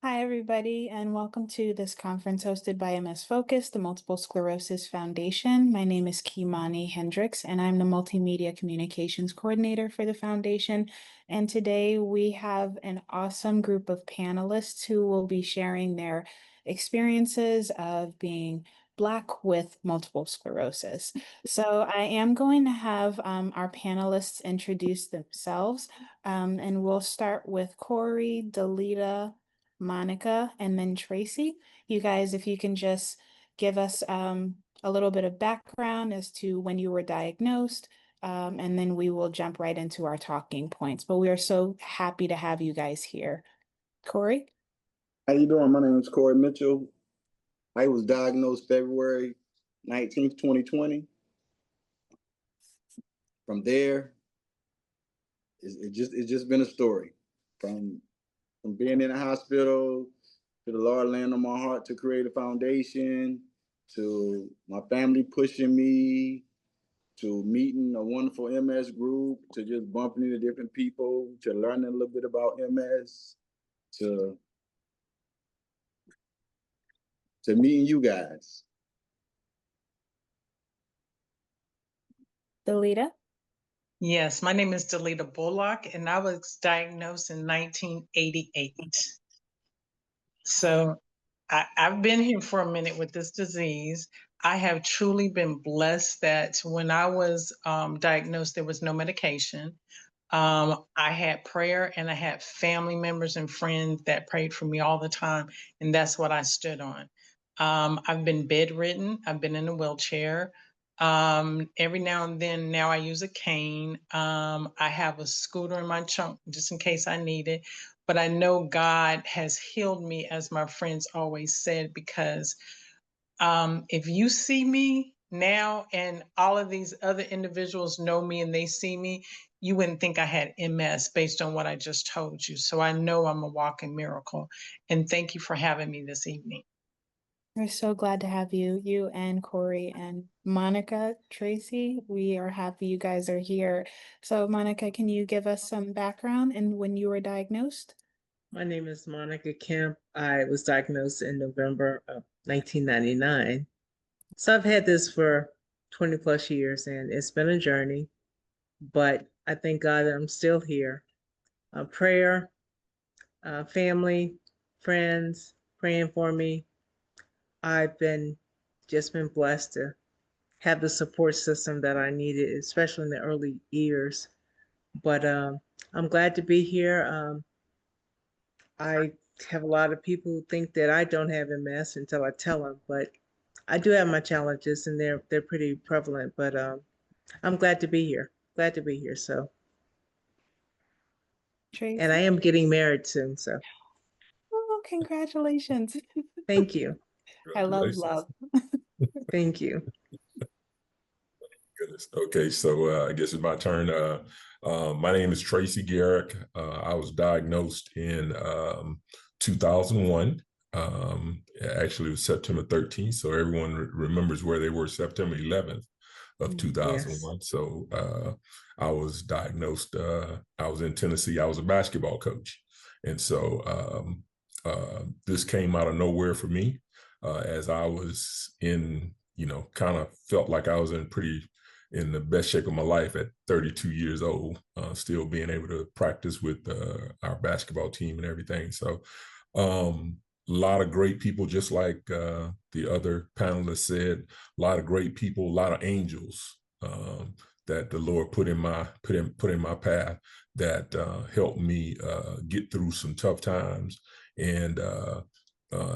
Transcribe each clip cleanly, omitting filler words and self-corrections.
Hi, everybody, and welcome to this conference hosted by MS Focus, the Multiple Sclerosis Foundation. My name is Kimani Hendricks, and I'm the Multimedia Communications Coordinator for the foundation. And today we have an awesome group of panelists who will be sharing their experiences of being Black with multiple sclerosis. So I am going to have our panelists introduce themselves, and we'll start with Corey, Dalita, Monica, and then Tracy. You guys, if you can just give us a little bit of background as to when you were diagnosed, and then we will jump right into our talking points. But we are so happy to have you guys here. Corey? How you doing? My name is Corey Mitchell. I was diagnosed February 19th, 2020. From there, it's just been a story. From being in the hospital to the Lord laying on my heart to create a foundation, to my family pushing me, to meeting a wonderful MS group, to just bumping into different people, to learning a little bit about MS, to meeting you guys. Dalita? Yes, my name is Dalita Bullock, and I was diagnosed in 1988. So I've been here for a minute with this disease. I have truly been blessed that when I was diagnosed, there was no medication. I had prayer and I had family members and friends that prayed for me all the time, and that's what I stood on. I've been bedridden. I've been in a wheelchair. Every now and then, now I use a cane. I have a scooter in my trunk just in case I need it. But I know God has healed me, as my friends always said, because if you see me now and all of these other individuals know me and they see me, you wouldn't think I had MS based on what I just told you. So I know I'm a walking miracle. And thank you for having me this evening. We're so glad to have you and Corey and Monica, Tracy. We are happy you guys are here. So, Monica, can you give us some background and when you were diagnosed? My name is Monica Kemp. I was diagnosed in November of 1999. So I've had this for 20 plus years and it's been a journey, but I thank God that I'm still here. Prayer, family, friends praying for me. I've just been blessed to have the support system that I needed, especially in the early years. But I'm glad to be here. I have a lot of people who think that I don't have MS until I tell them, but I do have my challenges and they're pretty prevalent, but I'm glad to be here. Glad to be here. So, Tracy? and I am getting married soon. So, Oh, congratulations. thank you. I love love. Thank you. Goodness. Okay, so I guess it's my turn. My name is Tracy Garrick. I was diagnosed in 2001. Actually, it was September 13th, so everyone remembers where they were September 11th of 2001. Yes. So I was diagnosed. I was in Tennessee. I was a basketball coach. And so this came out of nowhere for me as I was in, kind of felt like I was in the best shape of my life at 32 years old, still being able to practice with our basketball team and everything. So a lot of great people, just like the other panelists said, a lot of great people, a lot of angels that the Lord put in my path that helped me get through some tough times. And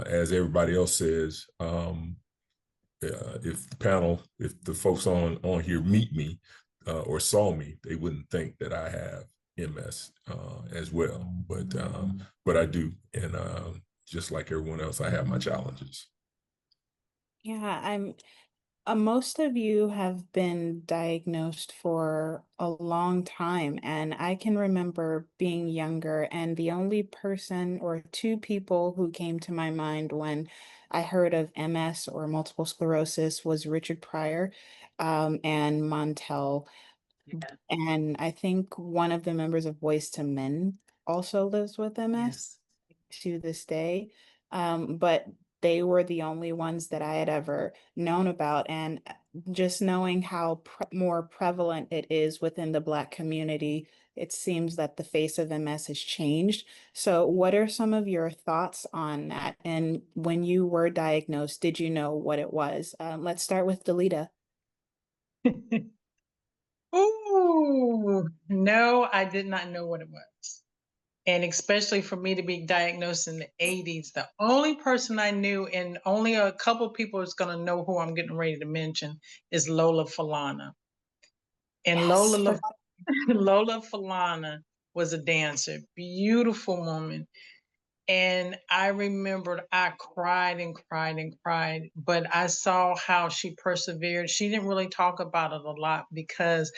as everybody else says, if the folks on here meet me or saw me, they wouldn't think that I have MS as well, but I do, and just like everyone else, I have my challenges. Yeah, most of you have been diagnosed for a long time, and I can remember being younger, and the only person or two people who came to my mind when I heard of MS or multiple sclerosis was Richard Pryor, and Montel. Yeah. And I think one of the members of Voice to Men also lives with MS. Yes. to this day. But they were the only ones that I had ever known about. And just knowing how more prevalent it is within the Black community, it seems that the face of MS has changed. So what are some of your thoughts on that? And when you were diagnosed, did you know what it was? Let's start with Dalita. Ooh, no, I did not know what it was. And especially for me to be diagnosed in the 80s, the only person I knew, and only a couple people is going to know who I'm getting ready to mention, is Lola Falana. And Yes. Lola Falana was a dancer, beautiful woman. And I remembered I cried and cried and cried, but I saw how she persevered. She didn't really talk about it a lot because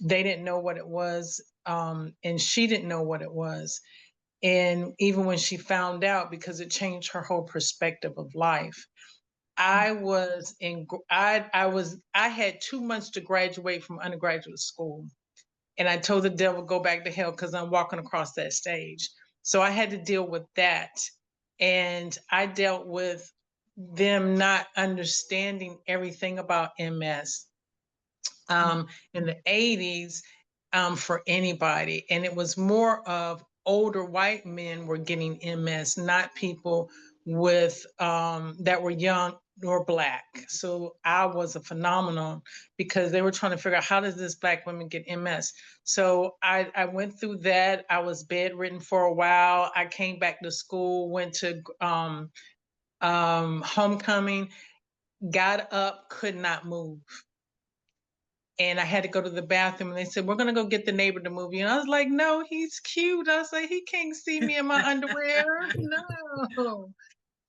they didn't know what it was, and she didn't know what it was. And even when she found out, because it changed her whole perspective of life. I had 2 months to graduate from undergraduate school. And I told the devil, go back to hell, because I'm walking across that stage. So I had to deal with that. And I dealt with them not understanding everything about MS in the 80s for anybody. And it was more of older white men were getting MS, not people with that were young or Black. So I was a phenomenon because they were trying to figure out, how does this Black woman get MS? So I went through that. I was bedridden for a while. I came back to school, went to homecoming, got up, could not move. And I had to go to the bathroom, and they said, we're going to go get the neighbor to move you. And I was like, no, he's cute. I was like, he can't see me in my underwear. No.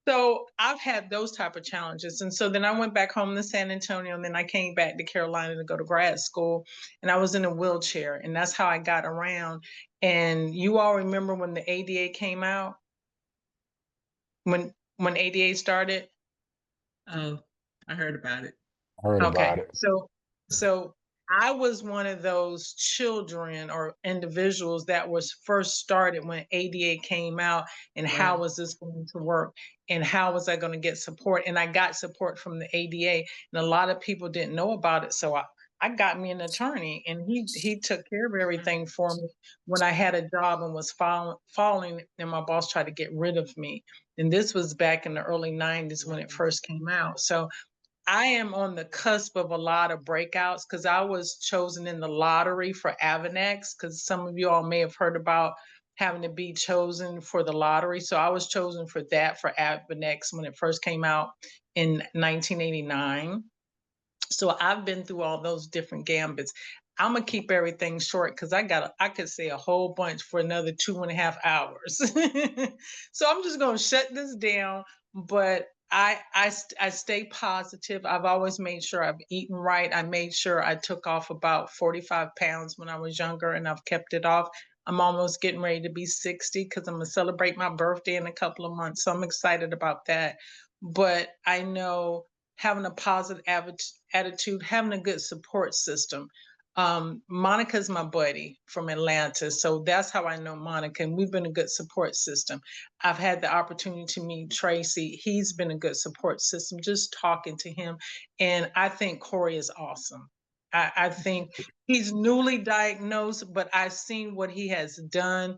So I've had those type of challenges. And so then I went back home to San Antonio, and then I came back to Carolina to go to grad school, and I was in a wheelchair, and that's how I got around. And you all remember when the ADA came out? When ADA started? Oh, I heard about it. Heard about Okay. it. So I was one of those children or individuals that was first started when ADA came out, and how was this going to work, and how was I going to get support? And I got support from the ADA, and a lot of people didn't know about it. So I got me an attorney, and he took care of everything for me when I had a job and was falling, and my boss tried to get rid of me. And this was back in the early 90s when it first came out. So I am on the cusp of a lot of breakouts because I was chosen in the lottery for Avanex, because some of you all may have heard about having to be chosen for the lottery. So I was chosen for that for Avanex when it first came out in 1989. So I've been through all those different gambits. I'm gonna keep everything short because I could say a whole bunch for another 2.5 hours. So I'm just gonna shut this down. But I stay positive. I've always made sure I've eaten right. I made sure I took off about 45 pounds when I was younger, and I've kept it off. I'm almost getting ready to be 60 because I'm gonna celebrate my birthday in a couple of months. So I'm excited about that. But I know having a positive attitude, having a good support system. Monica's my buddy from Atlanta, so that's how I know Monica, and we've been a good support system. I've had the opportunity to meet Tracy. He's been a good support system, just talking to him. And I think Corey is awesome. I think he's newly diagnosed, but I've seen what he has done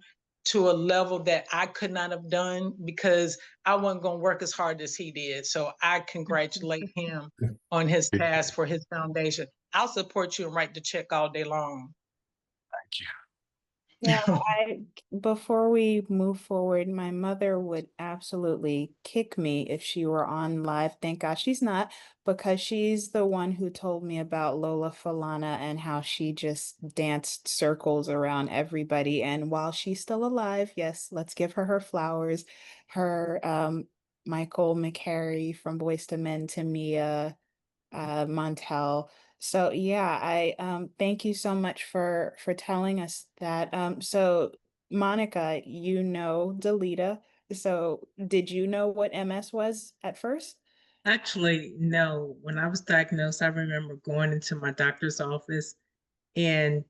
to a level that I could not have done because I wasn't going to work as hard as he did. So I congratulate him on his task for his foundation. I'll support you and write the check all day long. Thank you. Yeah, before we move forward, my mother would absolutely kick me if she were on live. Thank God she's not, because she's the one who told me about Lola Falana and how she just danced circles around everybody. And while she's still alive, yes, let's give her flowers. Her Michael McCary from Boyz II Men, to Mia Montel. So yeah, I thank you so much for telling us that. So Monica, you know Dalita. So did you know what MS was at first? Actually, no. When I was diagnosed, I remember going into my doctor's office, and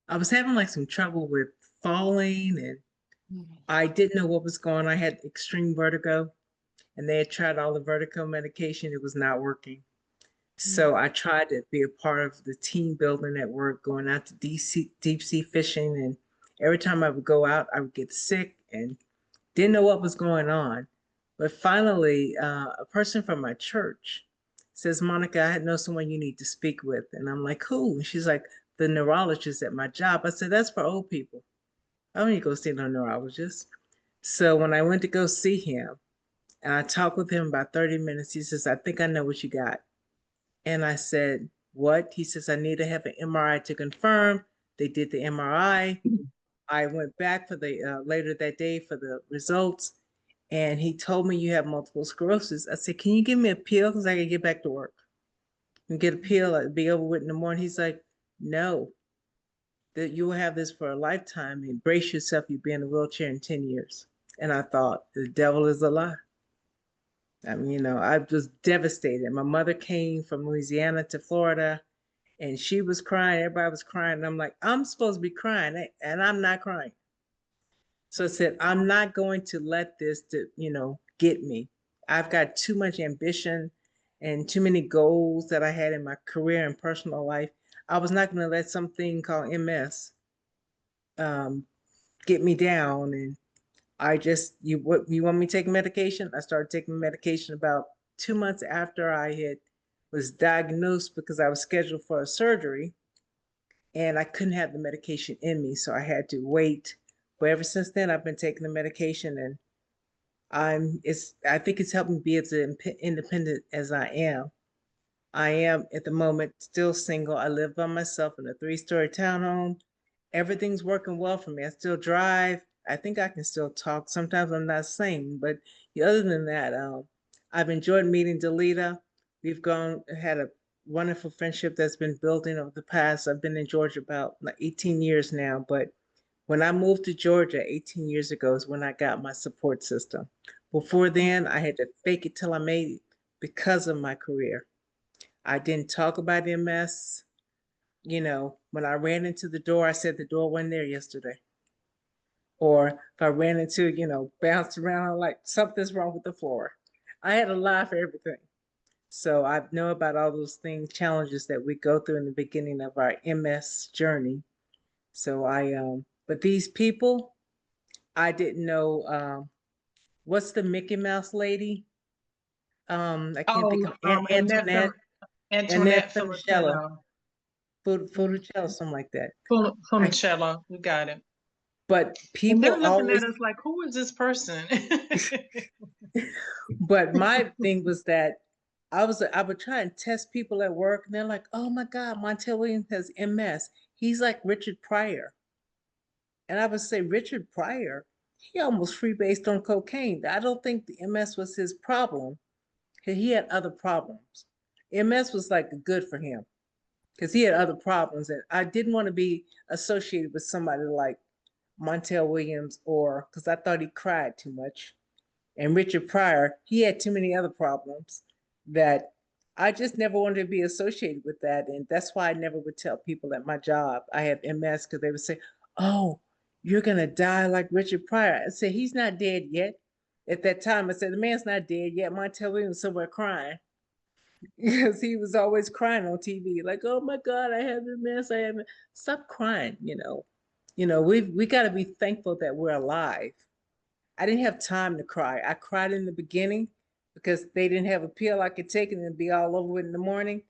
I was having like some trouble with falling and I didn't know what was going on. I had extreme vertigo, and they had tried all the vertigo medication. It was not working. So I tried to be a part of the team building at work, going out to deep sea fishing. And every time I would go out, I would get sick and didn't know what was going on. But finally, a person from my church says, Monica, I know someone you need to speak with. And I'm like, who? And she's like, the neurologist at my job. I said, that's for old people. I don't need to go see no neurologist. So when I went to go see him, and I talked with him about 30 minutes, he says, I think I know what you got. And I said, what? He says, I need to have an MRI to confirm. They did the MRI. I went back for the later that day for the results. And he told me you have multiple sclerosis. I said, can you give me a pill? Because I can get back to work and get a pill. I'd be over with in the morning. He's like, no, that you will have this for a lifetime and brace yourself. You'll be in a wheelchair in 10 years. And I thought, the devil is a lie. I mean, I was devastated. My mother came from Louisiana to Florida and she was crying. Everybody was crying. And I'm like, I'm supposed to be crying and I'm not crying. So I said, I'm not going to let this, get me. I've got too much ambition and too many goals that I had in my career and personal life. I was not going to let something called MS get me down. And I just, you want me to take medication? I started taking medication about 2 months after I was diagnosed because I was scheduled for a surgery and I couldn't have the medication in me. So I had to wait. But ever since then, I've been taking the medication and I think it's helped me be as independent as I am. I am at the moment still single. I live by myself in a 3-story townhome. Everything's working well for me. I still drive. I think I can still talk. Sometimes I'm not singing, but other than that, I've enjoyed meeting Dalita. We've had a wonderful friendship that's been building over the past. I've been in Georgia about 18 years now, but when I moved to Georgia 18 years ago is when I got my support system. Before then, I had to fake it till I made it because of my career. I didn't talk about MS. When I ran into the door, I said the door wasn't there yesterday. Or if I ran into, bounced around, like something's wrong with the floor. I had a lie for everything. So I know about all those things, challenges that we go through in the beginning of our MS journey. So but these people, I didn't know, what's the Mickey Mouse lady? I can't think of Antoinette. Antoinette Funicello. Funicello, something like that. Funicello, you got it. But people and they're looking always, at us like, who is this person? But my thing was that I would try and test people at work, and they're like, "Oh my God, Montel Williams has MS. He's like Richard Pryor." And I would say, Richard Pryor, he almost freebased on cocaine. I don't think the MS was his problem, because he had other problems. MS was like good for him, because he had other problems, and I didn't want to be associated with somebody like Montel Williams, or because I thought he cried too much. And Richard Pryor, he had too many other problems that I just never wanted to be associated with that. And that's why I never would tell people at my job I have MS, because they would say, oh, you're going to die like Richard Pryor. I said, he's not dead yet. At that time, I said, the man's not dead yet. Montel Williams was somewhere crying because he was always crying on TV, like, oh my God, I have MS. I have MS. Stop crying, we got to be thankful that we're alive. I didn't have time to cry. I cried in the beginning because they didn't have a pill I could take and it'd be all over with in the morning.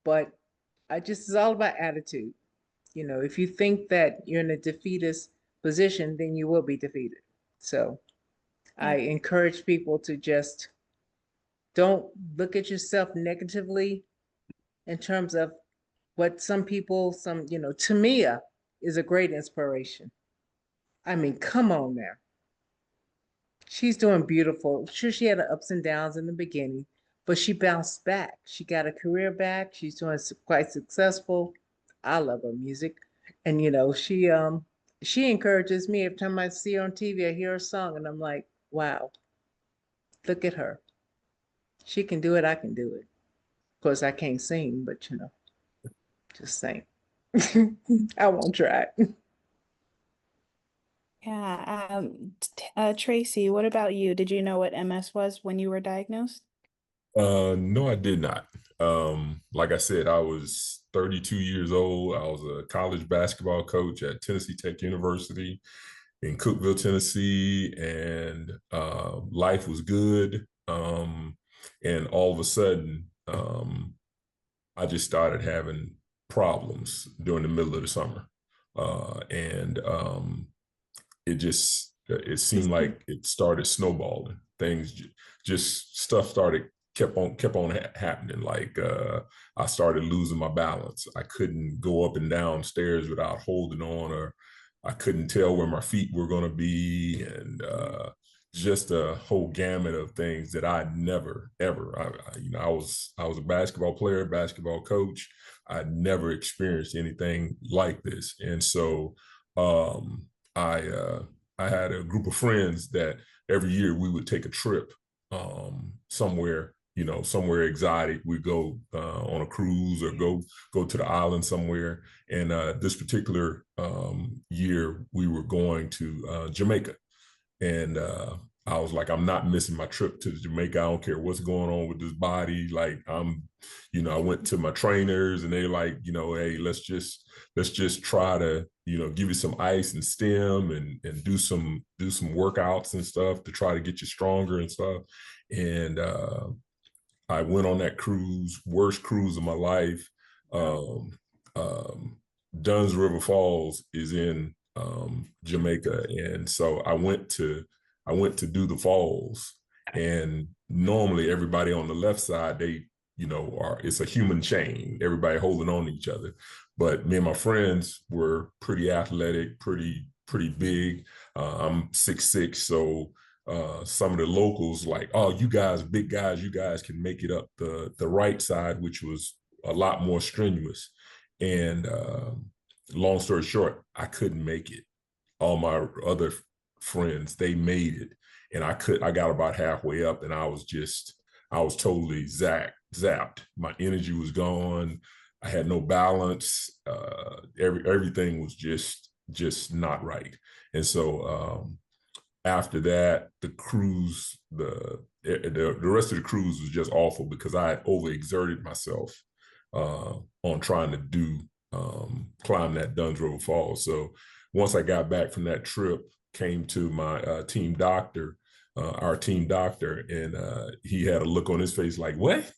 But it's all about attitude. If you think that you're in a defeatist position, then you will be defeated. So I encourage people to just don't look at yourself negatively in terms of what some people, Tamia is a great inspiration. I mean, come on now. She's doing beautiful. Sure, she had her ups and downs in the beginning, but she bounced back. She got a career back. She's doing quite successful. I love her music. And she encourages me every time I see her on TV, I hear her song, and I'm like, wow, look at her. She can do it, I can do it. Of course, I can't sing, but just sing. I won't try. Yeah. Tracy, what about you? Did you know what MS was when you were diagnosed? No, I did not. Like I said, I was 32 years old. I was a college basketball coach at Tennessee Tech University in Cookeville, Tennessee, and life was good. And all of a sudden, I just started having problems during the middle of the summer. And it seemed like it started snowballing. Things just stuff started kept on happening. Like I started losing my balance. I couldn't go up and down stairs without holding on, or I couldn't tell where my feet were going to be, and just a whole gamut of things that I never ever. I was a basketball player, basketball coach. I never experienced anything like this, and so I had a group of friends that every year we would take a trip somewhere, somewhere exotic. We go on a cruise or go to the island somewhere. And this particular year, we were going to Jamaica. And I was like, I'm not missing my trip to Jamaica. I don't care what's going on with this body. Like I went to my trainers and they're like, hey, let's just try to, give you some ice and stem and do some workouts and stuff to try to get you stronger and stuff. And I went on that cruise, worst cruise of my life. Dunn's River Falls is in Jamaica, and so I went to do the falls. And normally everybody on the left side, they it's a human chain, everybody holding on to each other. But me and my friends were pretty athletic, pretty big. I'm 6'6", so some of the locals like, oh, you guys, big guys, you guys can make it up the right side, which was a lot more strenuous. And long story short, I couldn't make it. All my other friends, they made it, and I got about halfway up, and I was totally zapped. My energy was gone. I had no balance. Everything was just not right. And so after that, the cruise, the rest of the cruise was just awful because I had overexerted myself on trying to climb that Dunn's River Falls. So once I got back from that trip, came to my team doctor, our team doctor, and he had a look on his face like, what?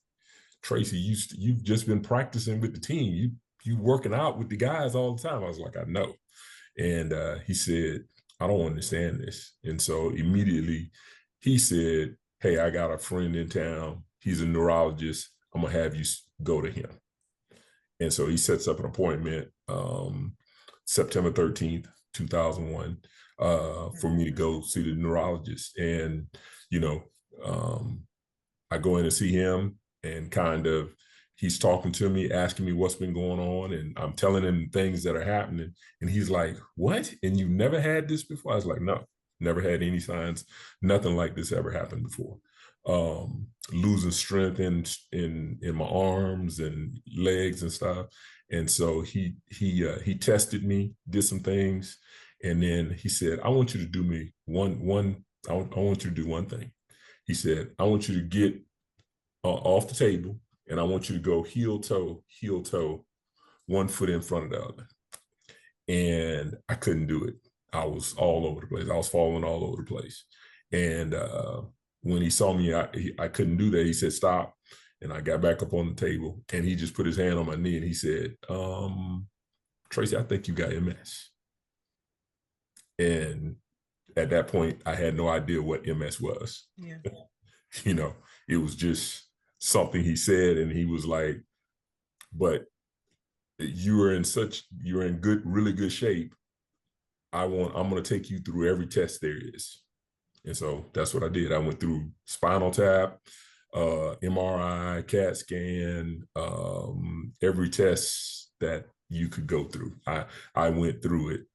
Tracy, you've just been practicing with the team. You working out with the guys all the time. I was like, I know. And he said, I don't understand this. And so immediately he said, hey, I got a friend in town. He's a neurologist. I'm gonna have you go to him. And so he sets up an appointment September 13th, 2001, for me to go see the neurologist. And, I go in and see him, and kind of he's talking to me, asking me what's been going on. And I'm telling him things that are happening. And he's like, what? And you never had this before? I was like, no, never had any signs. Nothing like this ever happened before. Losing strength in my arms and legs and stuff. And so he tested me, did some things. And then he said, I want you to do me I want you to do one thing. He said, I want you to get off the table, and I want you to go heel toe, 1 foot in front of the other. And I couldn't do it. I was all over the place. I was falling all over the place. And when he saw me, I couldn't do that. He said, stop. And I got back up on the table, and he just put his hand on my knee, and he said, Tracy, I think you got MS. And at that point, I had no idea what MS was. Yeah. It was just something he said, and he was like, but you're in really good shape. I'm going to take you through every test there is. And so that's what I did. I went through spinal tap, MRI, CAT scan, every test that you could go through. I went through it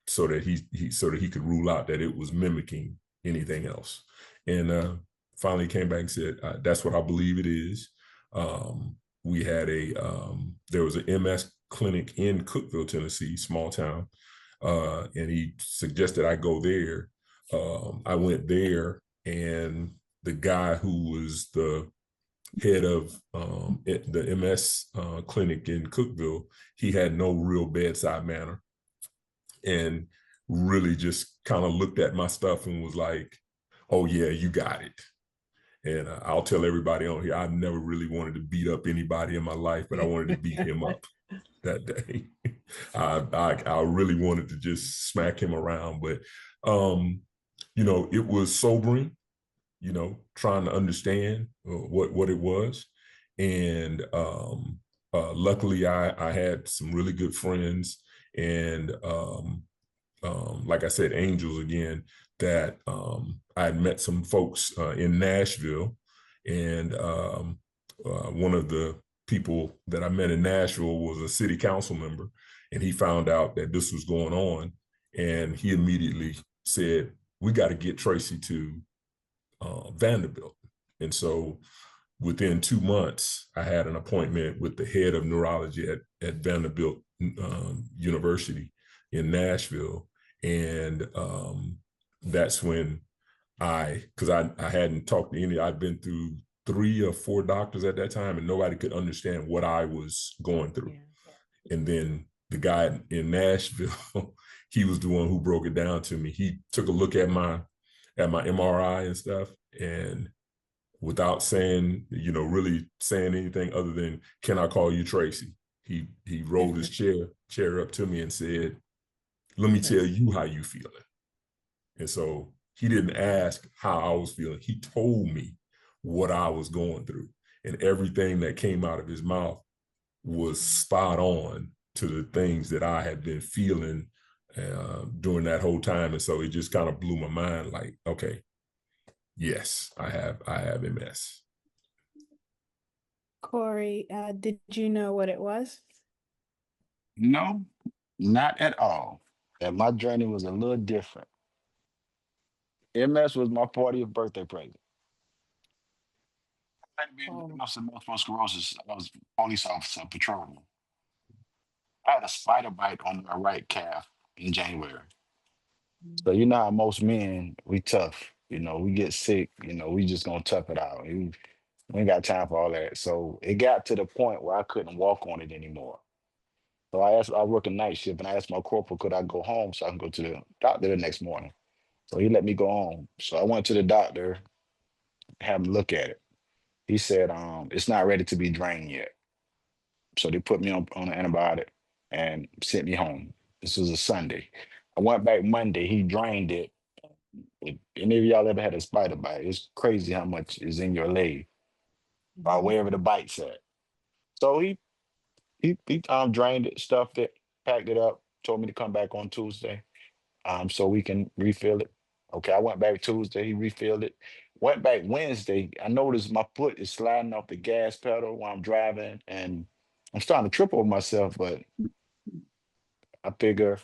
so that he could rule out that it was mimicking anything else. And finally came back and said, that's what I believe it is. We had there was an MS clinic in Cookeville, Tennessee, small town. and he suggested I go there. I went there, and the guy who was the head of the MS clinic in Cookeville, he had no real bedside manner, and really just kind of looked at my stuff and was like, "Oh yeah, you got it." And I'll tell everybody on here, I've never really wanted to beat up anybody in my life, but I wanted to beat him up that day. I really wanted to just smack him around, but you know, it was sobering, you know, trying to understand what it was. And luckily I had some really good friends, and like I said, angels again, that I had met some folks in Nashville, and one of the people that I met in Nashville was a city council member, and he found out that this was going on, and he immediately said, "We got to get Tracy to Vanderbilt." And so within 2 months, I had an appointment with the head of neurology at Vanderbilt University in Nashville. And that's when because I hadn't talked to any, I'd been through 3 or 4 doctors at that time, and nobody could understand what I was going through. Yeah. And then the guy in Nashville, he was the one who broke it down to me. He took a look at my MRI and stuff, and without saying, you know, really saying anything other than, "Can I call you Tracy?" He rolled his chair up to me and said, "Let me tell you how you feeling." And so he didn't ask how I was feeling. He told me what I was going through, and everything that came out of his mouth was spot on to the things that I had been feeling during that whole time. And so it just kind of blew my mind, like, okay, yes, I have MS. Corey, did you know what it was? No, not at all. And my journey was a little different. MS was my 40th birthday present. I had been diagnosed with multiple sclerosis. I was a police officer patrolling. I had a spider bite on my right calf in January. So you know how most men, we tough. You know, we get sick, you know, we just gonna tough it out. We ain't got time for all that. So it got to the point where I couldn't walk on it anymore. So I work a night shift, and I asked my corporal, could I go home so I can go to the doctor the next morning? So he let me go home. So I went to the doctor, have him look at it. He said, it's not ready to be drained yet. So they put me on an antibiotic and sent me home. This was a Sunday. I went back Monday, he drained it. If any of y'all ever had a spider bite, it's crazy how much is in your leg, wherever the bite's at. So he drained it, stuffed it, packed it up, told me to come back on Tuesday, so we can refill it. Okay, I went back Tuesday, he refilled it. Went back Wednesday, I noticed my foot is sliding off the gas pedal while I'm driving, and I'm starting to trip over myself, but I figure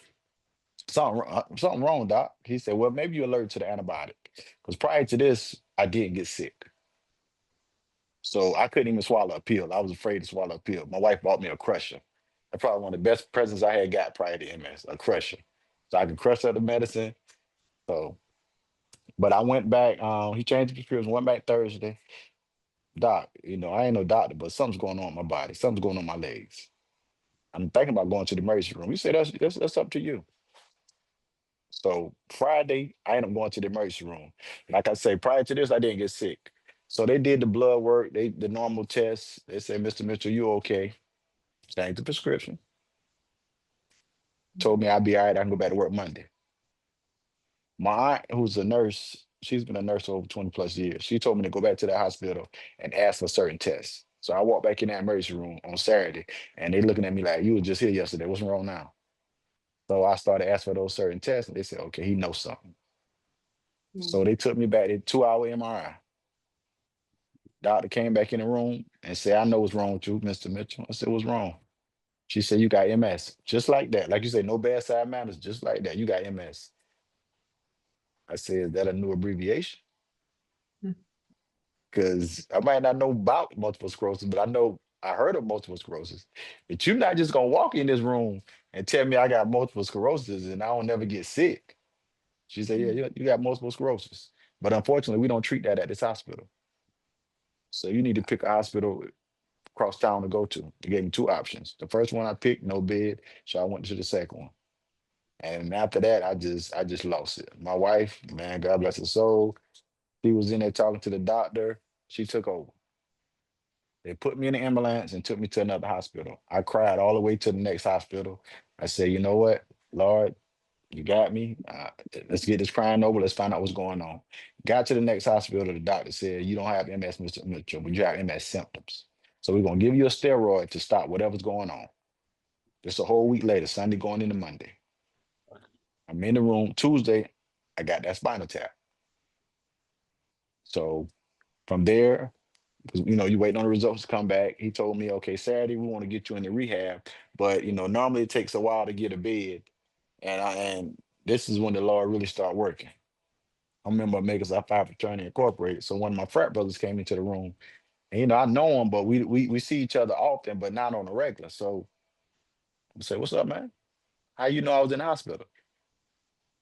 something wrong, doc. He said, well, maybe you're allergic to the antibiotic. Because prior to this, I didn't get sick. So I couldn't even swallow a pill. I was afraid to swallow a pill. My wife bought me a crusher. That's probably one of the best presents I had got prior to MS, a crusher. So I could crush up the medicine. So, but I went back, he changed the prescription, went back Thursday. Doc, you know, I ain't no doctor, but something's going on in my body. Something's going on in my legs. I'm thinking about going to the emergency room. He said, that's up to you. So Friday, I ended up going to the emergency room. Like I say, prior to this, I didn't get sick. So they did the blood work, the normal tests. They said, Mr. Mitchell, you okay? Changed the prescription. Told me I'd be all right. I can go back to work Monday. My aunt, who's a nurse, she's been a nurse for over 20 plus years. She told me to go back to the hospital and ask for certain tests. So I walked back in that emergency room on Saturday, and they looking at me like, you were just here yesterday. What's wrong now? So I started asking for those certain tests, and they said, okay, he knows something. So they took me back to 2-hour MRI. Doctor came back in the room and said, I know what's wrong with you, Mr. Mitchell. I said, what's wrong? She said, you got MS. Just like that. Like you said, no bedside manners, just like that. You got MS. I said, is that a new abbreviation? Because I might not know about multiple sclerosis, but I know I heard of multiple sclerosis, but you're not just gonna walk in this room and tell me I got multiple sclerosis and I don't never get sick. She said, yeah, you got multiple sclerosis. But unfortunately, we don't treat that at this hospital. So you need to pick a hospital across town to go to. They gave me two options. The first one I picked, no bed. So I went to the second one. And after that, I just lost it. My wife, man, God bless her soul. She was in there talking to the doctor. She took over. They put me in the ambulance and took me to another hospital. I cried all the way to the next hospital. I said, you know what, Lord, you got me. Let's get this crying over. Let's find out what's going on. Got to the next hospital. The doctor said, you don't have MS, Mr. Mitchell, but you have MS symptoms. So we're going to give you a steroid to stop whatever's going on. Just a whole week later, Sunday going into Monday. I'm in the room. Tuesday, I got that spinal tap. So from there, you know, you waiting on the results to come back. He told me, okay, Saturday, we want to get you into rehab. But, you know, normally it takes a while to get a bed. And this is when the Lord really started working. I remember Makers I Five Fraternity Incorporated. So one of my frat brothers came into the room. And, you know, I know him, but we see each other often, but not on the regular. So I said, what's up, man? How you know I was in the hospital?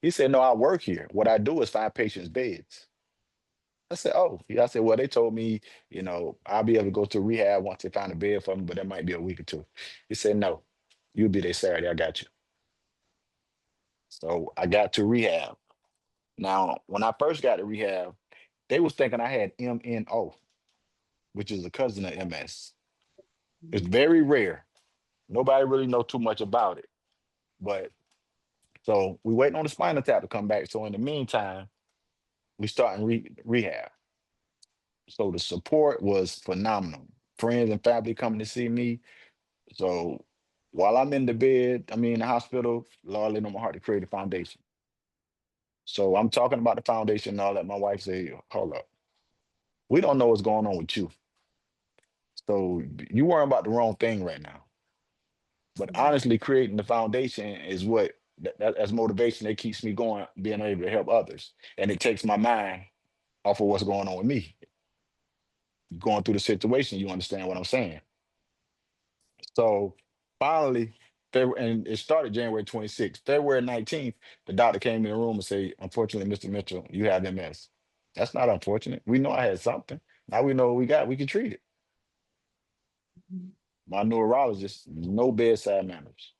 He said, no, I work here. What I do is find patients' beds. I said, oh. Yeah, I said, well, they told me, you know, I'll be able to go to rehab once they find a bed for me, but that might be a week or two. He said, no, you'll be there Saturday. I got you. So I got to rehab. Now, when I first got to rehab, they was thinking I had MNO, which is a cousin of MS. It's very rare. Nobody really know too much about it. But so we waiting on the spinal tap to come back. So in the meantime, we starting rehab. So the support was phenomenal. Friends and family coming to see me. So while I'm in the bed, I mean in the hospital, Lord laid on my heart to create a foundation. So I'm talking about the foundation and all that. My wife said, hold up. We don't know what's going on with you. So you worrying about the wrong thing right now. But honestly, creating the foundation is what that's motivation that keeps me going, being able to help others. And it takes my mind off of what's going on with me. Going through the situation, you understand what I'm saying. So finally, and it started January 26th. February 19th, the doctor came in the room and said, unfortunately, Mr. Mitchell, you have MS. That's not unfortunate. We know I had something. Now we know what we got. We can treat it. My neurologist, no bedside manners.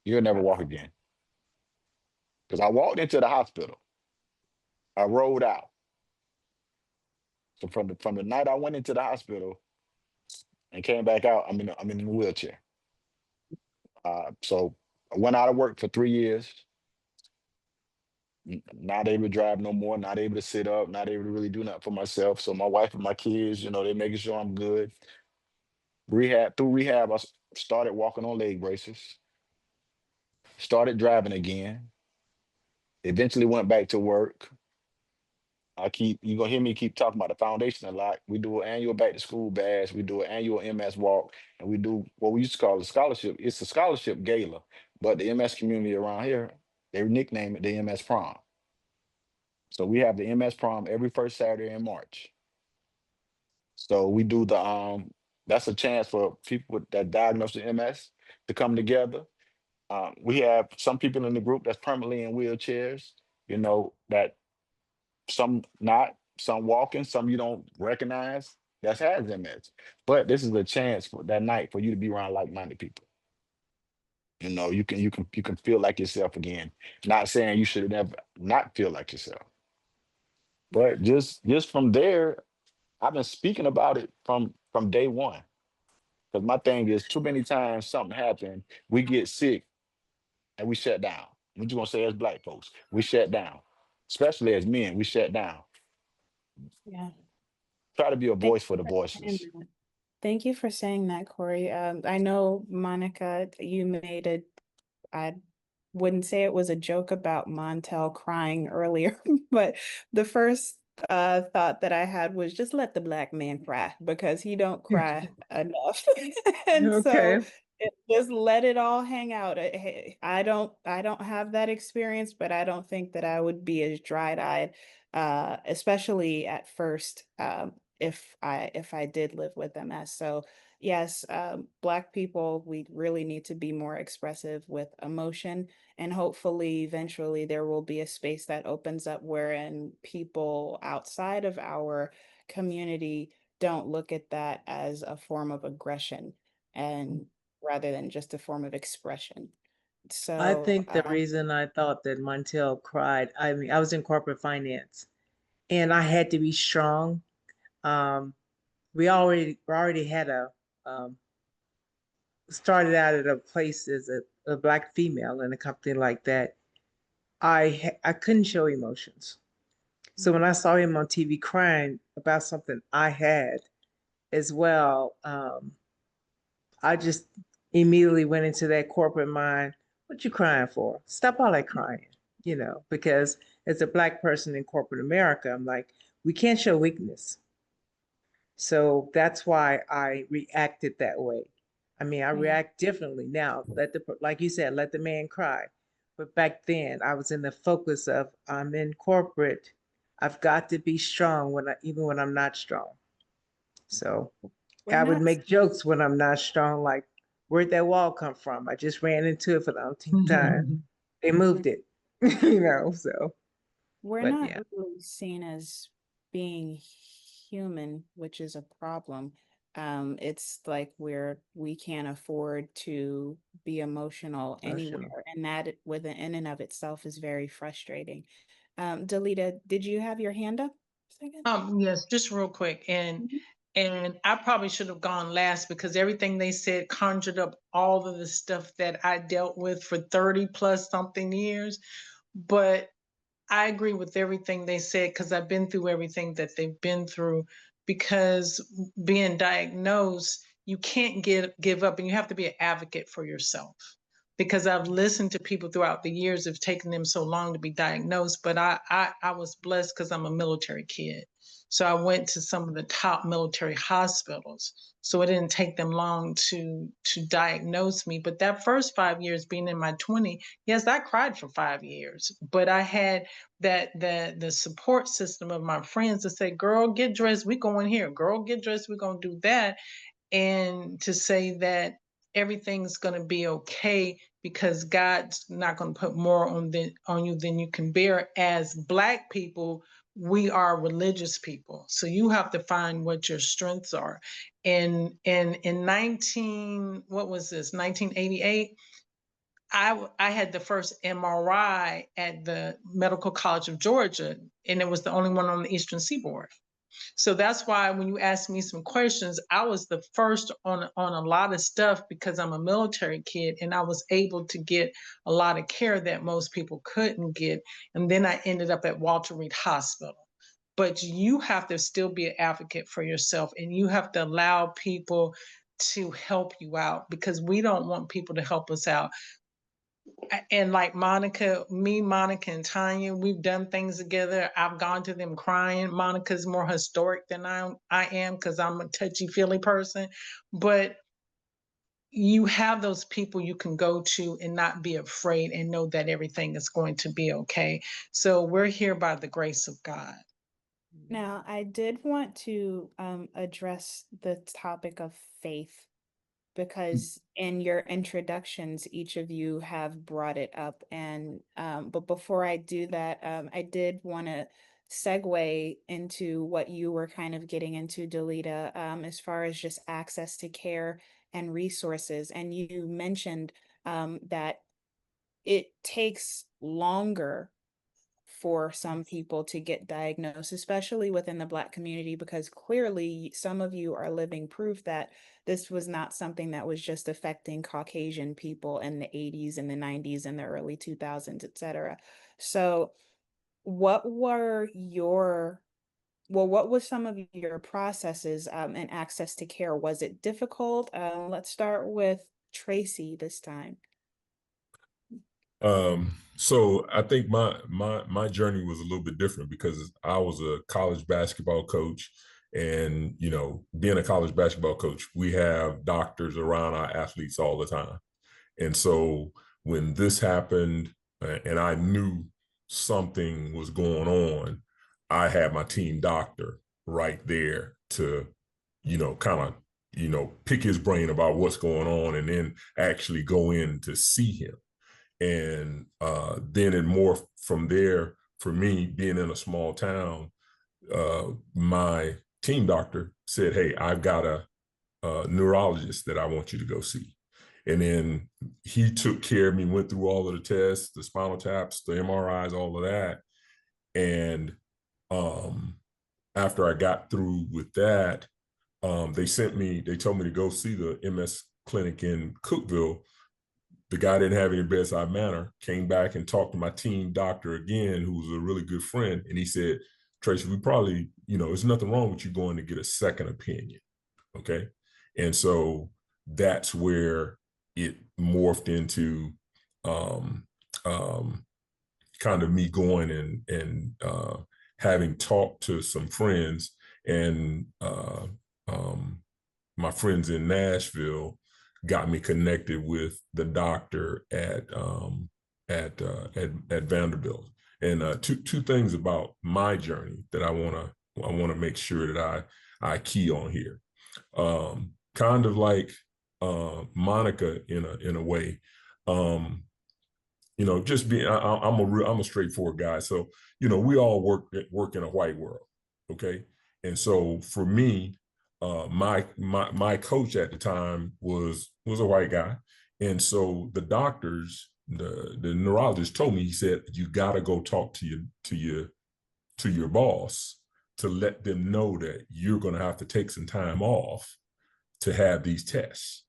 You'll never walk again. Because I walked into the hospital. I rolled out. So from the night I went into the hospital and came back out, I'm in a wheelchair. So I went out of work for 3 years. Not able to drive no more, not able to sit up, not able to really do nothing for myself. So my wife and my kids, you know, they're making sure I'm good. Through rehab, I started walking on leg braces, started driving again, eventually went back to work. You're gonna hear me keep talking about the foundation a lot. We do an annual back to school bash, we do an annual MS walk, and we do what we used to call the scholarship. It's a scholarship gala, but the MS community around here, they nickname it the MS prom. So we have the MS prom every first Saturday in March. So we do that's a chance for people that diagnosed with MS to come together. We have some people in the group that's permanently in wheelchairs, you know, that some not, some walking, some you don't recognize that has MS. But this is a chance for that night for you to be around like-minded people. You know, you can feel like yourself again. Not saying you should never not feel like yourself. But just from there, I've been speaking about it from day one. Because my thing is, too many times something happened, we get sick and we shut down. What you gonna say as Black folks? We shut down, especially as men. We shut down. Yeah. Try to be a Thank voice for the you for saying voiceless. that. Thank you for saying that, Corey. I know, Monica, you made it. I wouldn't say it was a joke about Montel crying earlier, but the first thought that I had was just let the Black man cry because he don't cry enough. And Okay. so just let it all hang out. I don't have that experience, but I don't think that I would be as dried-eyed, especially at first. if I did live with MS. So yes, Black people, we really need to be more expressive with emotion, and hopefully eventually there will be a space that opens up wherein people outside of our community don't look at that as a form of aggression and rather than just a form of expression. I So, think the reason I thought that Montel cried, I mean, I was in corporate finance and I had to be strong. We already had um, started out at a place as a Black female in a company like that. I couldn't show emotions. So when I saw him on TV crying about something I had as well, I just immediately went into that corporate mind. What you crying for? Stop all that crying, because as a Black person in corporate America, I'm like, we can't show weakness. So that's why I reacted that way. I mean, I react differently now. Like you said, let the man cry. But back then, I was in the focus of I'm in corporate. I've got to be strong even when I'm not strong. So we're I would not make jokes when I'm not strong, like, where'd that wall come from? I just ran into it for the umpteenth time. They moved it, so, we're but not yeah, really seen as being human, which is a problem. It's like we can't afford to be emotional emotional. anywhere, and that within in and of itself is very frustrating. Dalita, did you have your hand up? Second? Yes, just real quick. And I probably should have gone last because everything they said conjured up all of the stuff that I dealt with for 30 plus something years. But I agree with everything they said because I've been through everything that they've been through. Because being diagnosed, you can't give up, and you have to be an advocate for yourself. Because I've listened to people throughout the years, it's taken them so long to be diagnosed. But I was blessed because I'm a military kid. So I went to some of the top military hospitals. So it didn't take them long to diagnose me. But that first 5 years being in my 20, yes, I cried for 5 years. But I had the support system of my friends to say, girl, get dressed, we going here. Girl, get dressed, we're gonna do that. And to say that everything's going to be okay because God's not going to put more on you than you can bear. As Black people, we are religious people, so you have to find what your strengths are. And in 1988, I had the first MRI at the Medical College of Georgia, and it was the only one on the Eastern Seaboard. So that's why when you ask me some questions, I was the first on a lot of stuff because I'm a military kid and I was able to get a lot of care that most people couldn't get. And then I ended up at Walter Reed Hospital. But you have to still be an advocate for yourself, and you have to allow people to help you out because we don't want people to help us out. And like Monica, and Tanya, we've done things together. I've gone to them crying. Monica's more historic than I am because I'm a touchy-feely person. But you have those people you can go to and not be afraid and know that everything is going to be okay. So we're here by the grace of God. Now, I did want to address the topic of faith because in your introductions, each of you have brought it up. And but before I do that, I did want to segue into what you were kind of getting into, Dalita, as far as just access to care and resources. And you mentioned that it takes longer for some people to get diagnosed, especially within the Black community, because clearly some of you are living proof that this was not something that was just affecting Caucasian people in the 80s and the 90s and the early 2000s, et cetera. So what were what was some of your processes and access to care? Was it difficult? Let's start with Tracy this time. So I think my journey was a little bit different because I was a college basketball coach, and being a college basketball coach, we have doctors around our athletes all the time. And so when this happened, and I knew something was going on, I had my team doctor right there to, kind of, pick his brain about what's going on and then actually go in to see him. And then it morphed from there for me being in a small town. My team doctor said, hey, I've got a neurologist that I want you to go see. And then he took care of me, went through all of the tests, the spinal taps, the MRIs, all of that. And after I got through with that, they told me to go see the MS clinic in Cookeville. The guy didn't have any bedside manner, came back and talked to my team doctor again, who was a really good friend. And he said, Tracy, we probably, there's nothing wrong with you going to get a second opinion. Okay. And so that's where it morphed into kind of me going and having talked to some friends, and my friends in Nashville got me connected with the doctor at Vanderbilt. And two things about my journey that I want to make sure that I key on here. Kind of like Monica in a way. Just being, I'm a straightforward guy. So, we all work in a white world. Okay. And so for me, my coach at the time was a white guy. And so the doctors, the neurologist told me, he said, you got to go talk to your boss to let them know that you're going to have to take some time off to have these tests.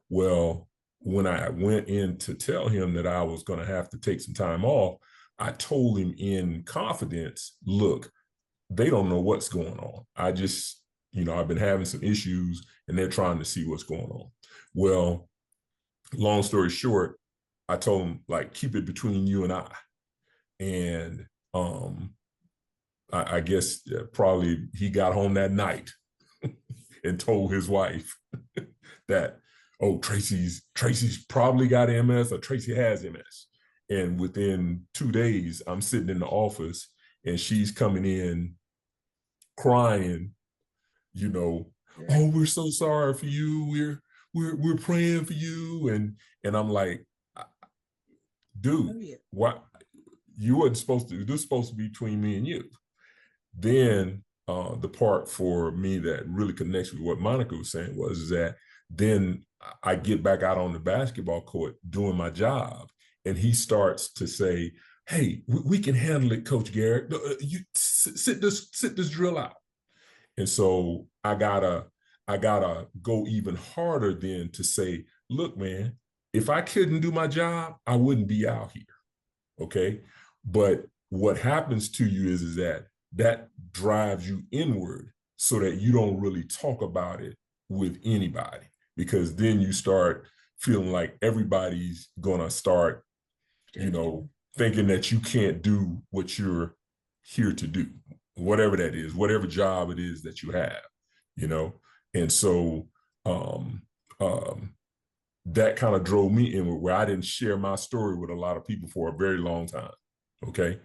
Well, when I went in to tell him that I was going to have to take some time off, I told him in confidence, look, they don't know what's going on. I just, I've been having some issues and they're trying to see what's going on. Well, long story short, I told him, like, keep it between you and I. And I guess probably he got home that night and told his wife that, oh, Tracy's probably got MS, or Tracy has MS. And within 2 days, I'm sitting in the office and she's coming in crying, oh, we're so sorry for you. We're praying for you. And I'm like, dude, what? You wasn't supposed to, this is supposed to be between me and you. Then the part for me that really connects with what Monica was saying was that then I get back out on the basketball court doing my job, and he starts to say, hey, we can handle it, Coach Garrick. You sit this drill out. And so I gotta go even harder then to say, look, man, if I couldn't do my job, I wouldn't be out here. Okay. But what happens to you is that drives you inward so that you don't really talk about it with anybody, because then you start feeling like everybody's gonna start, thinking that you can't do what you're here to do, whatever that is, whatever job it is that you have, And so that kind of drove me inward, where I didn't share my story with a lot of people for a very long time. Okay.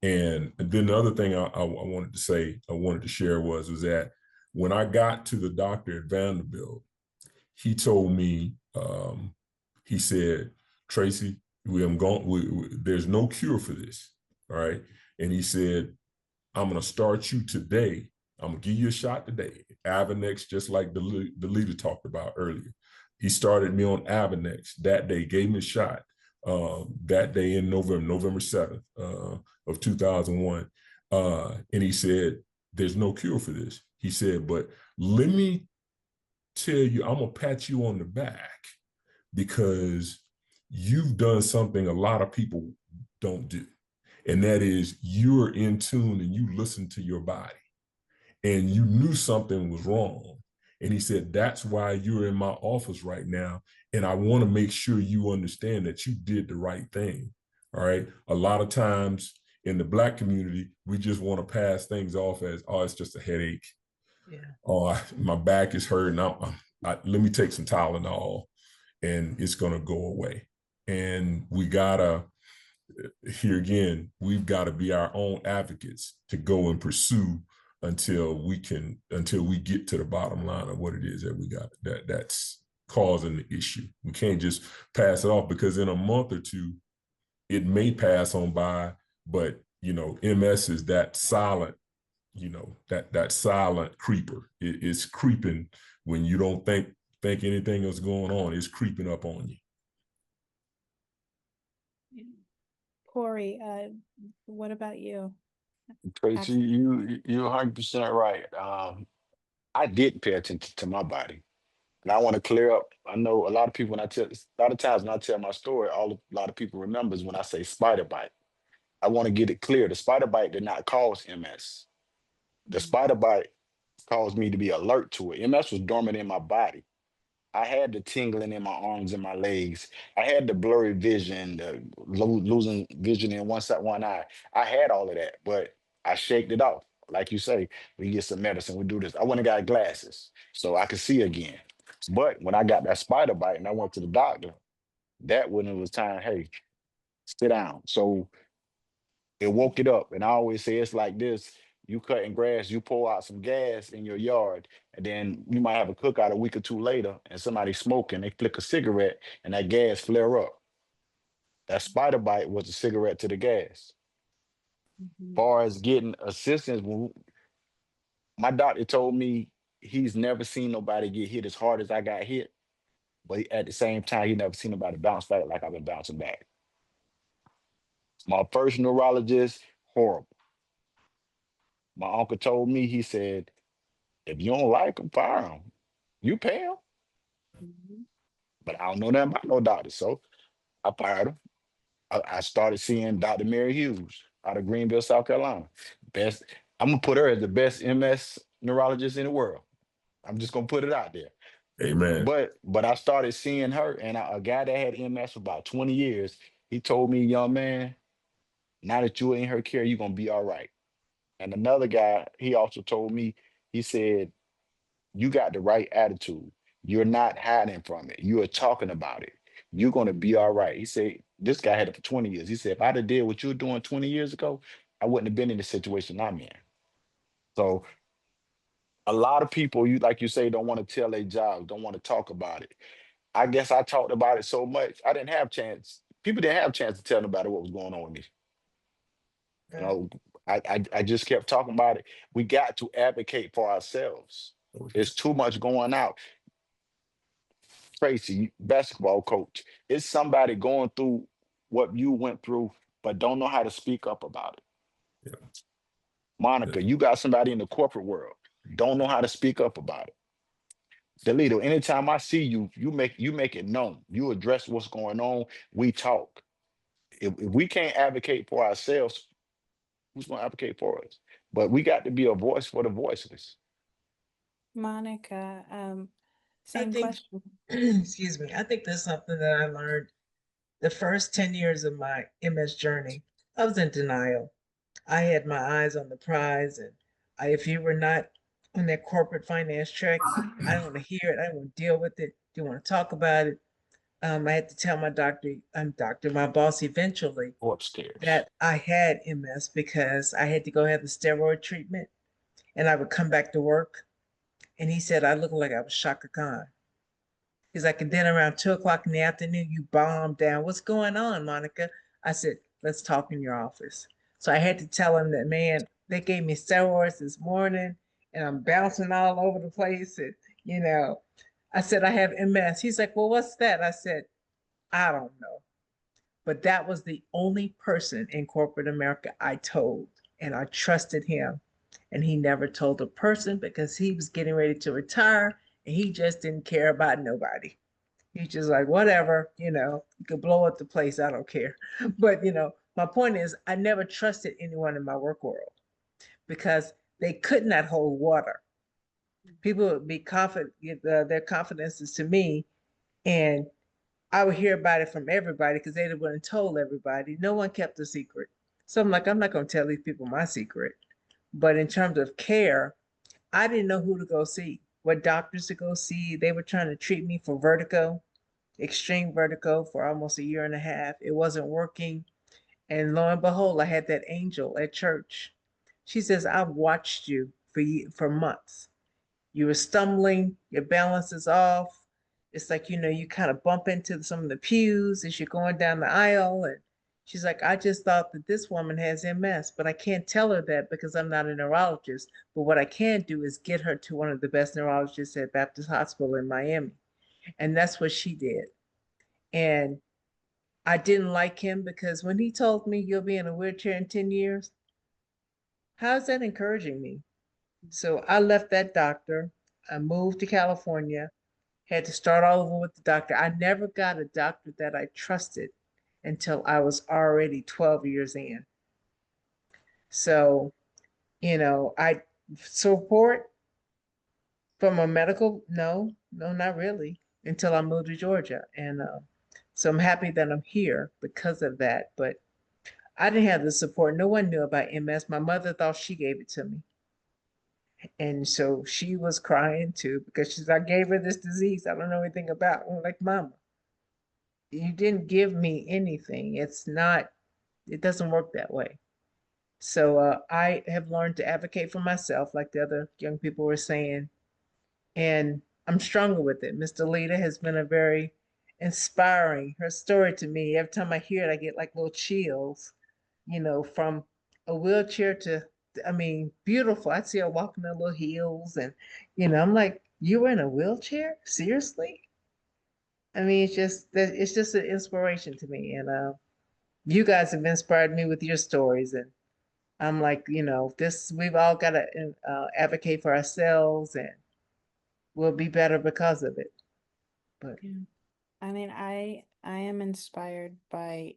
And then the other thing I wanted to share was that when I got to the doctor at Vanderbilt, he told me, he said, Tracy, there's no cure for this. All right. And he said, I'm going to start you today. I'm going to give you a shot today. Avonex, just like Dalita talked about earlier. He started me on Avonex that day, gave me a shot that day in November 7th of 2001. And he said, there's no cure for this. He said, but let me tell you, I'm going to pat you on the back because you've done something a lot of people don't do. And that is, you're in tune and you listen to your body, and you knew something was wrong. And he said, that's why you're in my office right now. And I want to make sure you understand that you did the right thing. All right. A lot of times in the Black community, we just want to pass things off as, oh, it's just a headache. Yeah. Oh, my back is hurting. Let me take some Tylenol and it's going to go away. And we gotta, here again, we've got to be our own advocates to go and pursue until we get to the bottom line of what it is that we got that's causing the issue. We can't just pass it off, because in a month or two, it may pass on by, but MS is that silent, that silent creeper. It's creeping when you don't think anything is going on. It's creeping up on you. Corey, what about you? Tracy, you 100% right. I didn't pay attention to my body. And I want to clear up. I know a lot of people, a lot of times when I tell my story, a lot of people remembers when I say spider bite. I want to get it clear. The spider bite did not cause MS. The spider bite caused me to be alert to it. MS was dormant in my body. I had the tingling in my arms and my legs. I had the blurry vision, the losing vision in one eye. I had all of that, but I shaked it off. Like you say, we get some medicine, we do this. I went and got glasses so I could see again. But when I got that spider bite and I went to the doctor, that when it was time, hey, sit down. So it woke it up. And I always say it's like this. You cutting grass, you pour out some gas in your yard, and then you might have a cookout a week or two later, and somebody smoking, they flick a cigarette, and that gas flare up. That spider bite was a cigarette to the gas. Far as getting assistance, my doctor told me he's never seen nobody get hit as hard as I got hit, but at the same time, he never seen nobody bounce back like I've been bouncing back. My first neurologist, horrible. My uncle told me, he said, if you don't like him, fire him. You pay him. But I don't know nothing about no doctor. So I fired him. I started seeing Dr. Mary Hughes out of Greenville, South Carolina. I'm gonna put her as the best MS neurologist in the world. I'm just gonna put it out there. Amen. But I started seeing her, and a guy that had MS for about 20 years, he told me, young man, now that you're in her care, you're gonna be all right. And another guy, he also told me, he said, you got the right attitude. You're not hiding from it. You are talking about it. You're going to be all right. He said, this guy had it for 20 years. He said, if I'd have did what you were doing 20 years ago, I wouldn't have been in the situation I'm in. So a lot of people, like you say, don't want to tell their jobs, don't want to talk about it. I guess I talked about it so much, I didn't have chance. People didn't have a chance to tell nobody what was going on with me. You know, I just kept talking about it. We got to advocate for ourselves. There's too much going out. Tracy, basketball coach, it's somebody going through what you went through, but don't know how to speak up about it. Yeah. Monica, you got somebody in the corporate world, don't know how to speak up about it. Dalita, anytime I see you, you make it known. You address what's going on. We talk. If we can't advocate for ourselves, who's going to advocate for us? But we got to be a voice for the voiceless. Monica, same question. Excuse me. I think there's something that I learned the first 10 years of my MS journey. I was in denial. I had my eyes on the prize, and if you were not on that corporate finance track, I don't want to hear it. I don't want to deal with it. Don't want to talk about it. I had to tell my my boss eventually, Go upstairs, that I had MS because I had to go have the steroid treatment, and I would come back to work, and he said I looked like I was Shaka Khan. He's like, and then around 2 o'clock in the afternoon, you bombed down. What's going on, Monica? I said, let's talk in your office. So I had to tell him that, man, they gave me steroids this morning and I'm bouncing all over the place. And, I said, I have MS. He's like, well, what's that? I said, I don't know. But that was the only person in corporate America I told, and I trusted him. And he never told a person because he was getting ready to retire and he just didn't care about nobody. He's just like, whatever, you could blow up the place. I don't care. But, my point is, I never trusted anyone in my work world because they could not hold water. People would be confident, their confidences to me, and I would hear about it from everybody because they wouldn't told everybody. No one kept a secret. So I'm like, I'm not going to tell these people my secret. But in terms of care, I didn't know who to go see, what doctors to go see. They were trying to treat me for vertigo, extreme vertigo, for almost a year and a half. It wasn't working. And lo and behold, I had that angel at church. She says, I've watched you for months. You were stumbling, your balance is off. It's like, you kind of bump into some of the pews as you're going down the aisle. And she's like, I just thought that this woman has MS, but I can't tell her that because I'm not a neurologist. But what I can do is get her to one of the best neurologists at Baptist Hospital in Miami. And that's what she did. And I didn't like him because when he told me you'll be in a wheelchair in 10 years, how's that encouraging me? So I left that doctor. I moved to California, had to start all over with the doctor. I never got a doctor that I trusted until I was already 12 years in. So, I support from a medical, no, not really, until I moved to Georgia. And so I'm happy that I'm here because of that. But I didn't have the support. No one knew about MS. My mother thought she gave it to me. And so she was crying too because I gave her this disease I don't know anything about. I'm like, Mama, you didn't give me anything. It doesn't work that way. So I have learned to advocate for myself, like the other young people were saying, and I'm stronger with it. Miss Dalita has been a very inspiring, her story to me. Every time I hear it, I get like little chills, from a wheelchair to, beautiful. I see her walking in little heels and, I'm like, you were in a wheelchair? Seriously? It's just an inspiration to me. And you guys have inspired me with your stories. And I'm like, we've all got to advocate for ourselves and we'll be better because of it. But Yeah. I am inspired by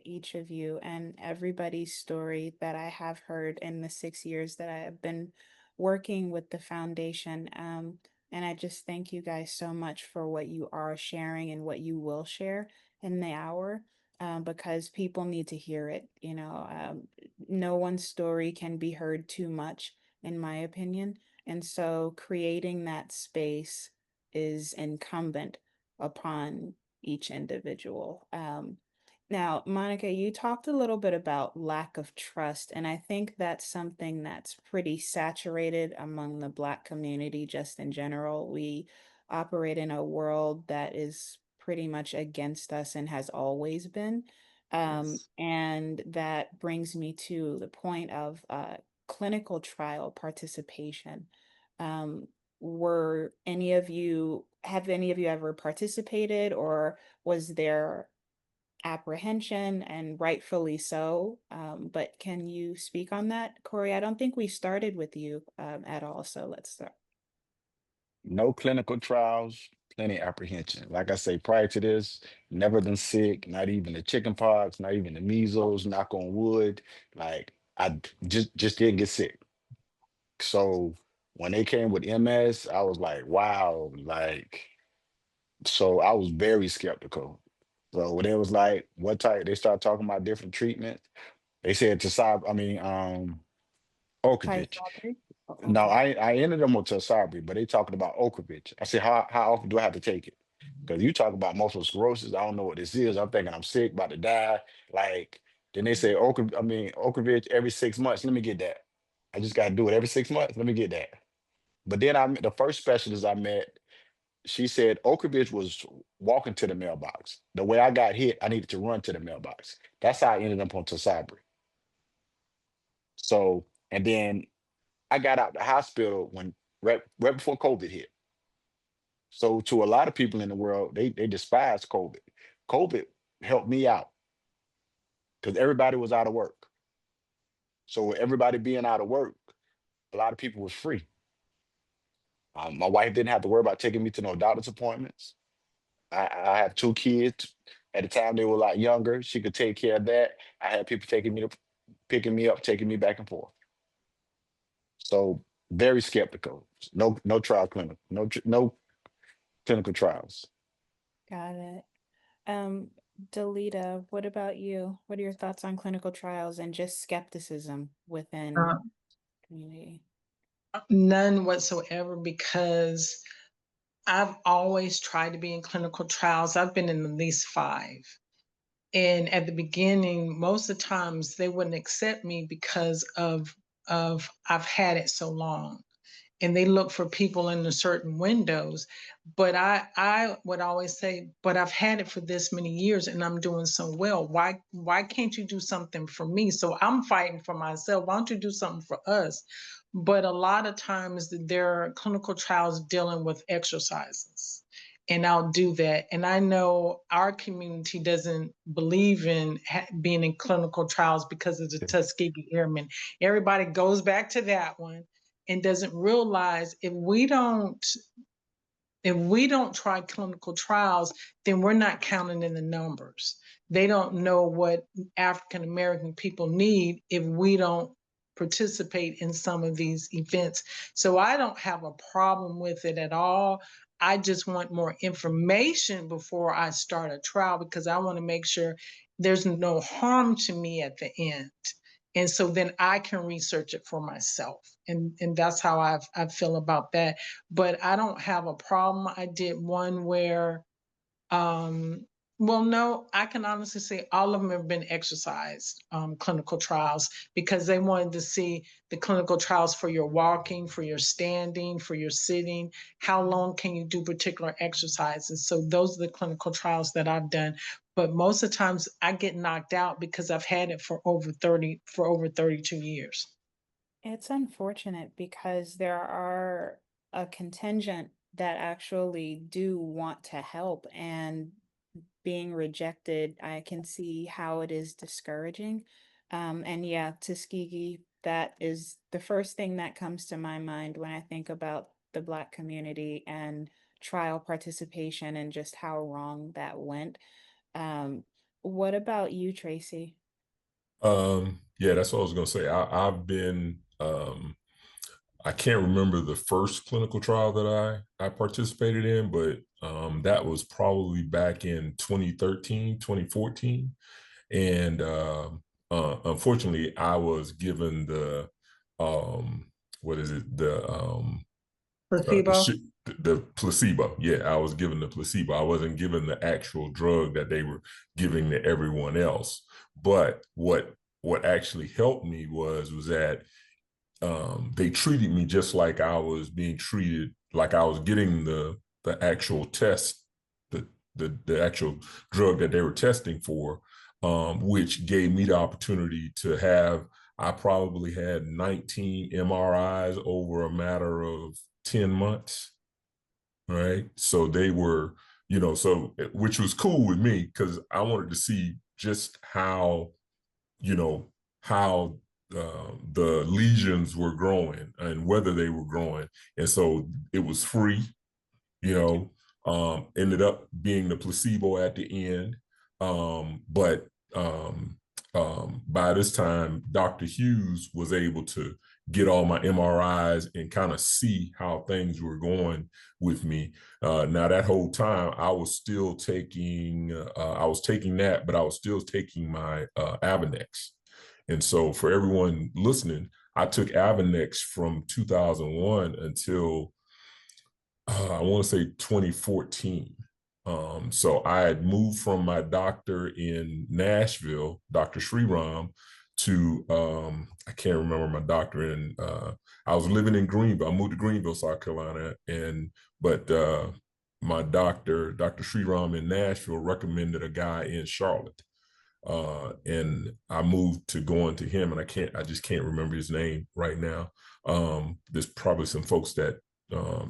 each of you and everybody's story that I have heard in the 6 years that I have been working with the foundation. And I just thank you guys so much for what you are sharing and what you will share in the hour, because people need to hear it. No one's story can be heard too much, in my opinion. And so creating that space is incumbent upon each individual. Now, Monica, you talked a little bit about lack of trust, and I think that's something that's pretty saturated among the Black community just in general. We operate in a world that is pretty much against us and has always been. yes. And that brings me to the point of clinical trial participation. Um, have any of you ever participated, or was there apprehension, and rightfully so? But can you speak on that, Corey? I don't think we started with you at all, so let's start. No clinical trials, plenty apprehension. Like I say, prior to this, never been sick, not even the chicken pox, not even the measles, knock on wood. Like I just didn't get sick. So when they came with MS, I was like, wow, like, so I was very skeptical. So when it was like, what type, they started talking about different treatments. They said to Ocrevich. Tysabri? Oh, No, okay. I ended them with Telsabri, but they talking about Ocrevich. I said, how often do I have to take it? Because you talk about multiple sclerosis, I don't know what this is. I'm thinking I'm sick, about to die. Like, then they say Ocrevich every 6 months. Let me get that. I just got to do it every 6 months. Let me get that. But then the first specialist I met, she said Ocrevich was walking to the mailbox. The way I got hit, I needed to run to the mailbox. That's how I ended up on Telsabri. So, and then I got out the hospital when right before COVID hit. So to a lot of people in the world, they despise COVID. COVID helped me out because everybody was out of work. So with everybody being out of work, a lot of people was free. My wife didn't have to worry about taking me to no doctor's appointments. I have two kids. At the time they were a lot younger. She could take care of that. I had people picking me up, taking me back and forth. So very skeptical. No trial clinic, no clinical trials. Got it. Dalita, what about you? What are your thoughts on clinical trials and just skepticism within community? None whatsoever, because I've always tried to be in clinical trials. I've been in at least 5. And at the beginning, most of the times they wouldn't accept me because of of I've had it so long, and they look for people in the certain windows. But I would always say, but I've had it for this many years and I'm doing so well. Why can't you do something for me? So I'm fighting for myself. Why don't you do something for us? But a lot of times there are clinical trials dealing with exercises, and I'll do that. And I know our community doesn't believe in being in clinical trials because of the Tuskegee Airmen. Everybody goes back to that one and doesn't realize if we don't try clinical trials, then we're not counting in the numbers. They don't know what African American people need if we don't participate in some of these events. So I don't have a problem with it at all. I just want more information before I start a trial, because I want to make sure there's no harm to me at the end. And so then I can research it for myself. And that's how I feel about that. But I don't have a problem. I did one where, well, no, I can honestly say all of them have been exercised clinical trials, because they wanted to see the clinical trials for your walking, for your standing, for your sitting. How long can you do particular exercises? So those are the clinical trials that I've done. But most of the times I get knocked out because I've had it for over 32 years. It's unfortunate because there are a contingent that actually do want to help, and being rejected, I can see how it is discouraging. And yeah, Tuskegee, that is the first thing that comes to my mind when I think about the Black community and trial participation and just how wrong that went. What about you, Tracy? Yeah, that's what I was gonna say. I've been I can't remember the first clinical trial that I participated in, but that was probably back in 2013, 2014. And unfortunately, I was given the what is it? Placebo? The placebo. Yeah, I was given the placebo. I wasn't given the actual drug that they were giving to everyone else. But what actually helped me was that they treated me just like I was being treated, like I was getting the actual test, the actual drug that they were testing for, which gave me the opportunity to have. I probably had 19 MRIs over a matter of 10 months, right? So they were, so which was cool with me, because I wanted to see just how, how the lesions were growing and whether they were growing. And so it was free, ended up being the placebo at the end. But by this time, Dr. Hughes was able to get all my MRIs and kind of see how things were going with me. Now that whole time I was still taking, that, but I was still taking my Avonex. And so for everyone listening, I took Avonex from 2001 until I want to say 2014. So I had moved from my doctor in Nashville, Dr. Sriram, to I can't remember my doctor in. I was living in Greenville. I moved to Greenville, South Carolina, but my doctor, Dr. Sriram in Nashville, recommended a guy in Charlotte. And I moved to going to him, and I just can't remember his name right now. There's probably some folks that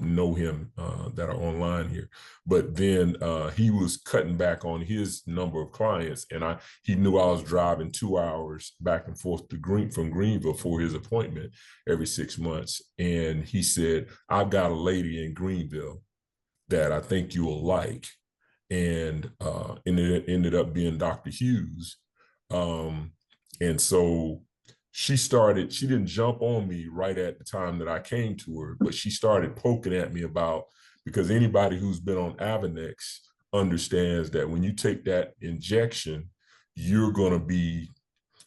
know him that are online here, but then he was cutting back on his number of clients, and he knew I was driving 2 hours back and forth from Greenville for his appointment every 6 months. And he said, "I've got a lady in Greenville that I think you will like." And it ended up being Dr. Hughes. And so she didn't jump on me right at the time that I came to her, but she started poking at me because anybody who's been on Avonex understands that when you take that injection, you're going to be,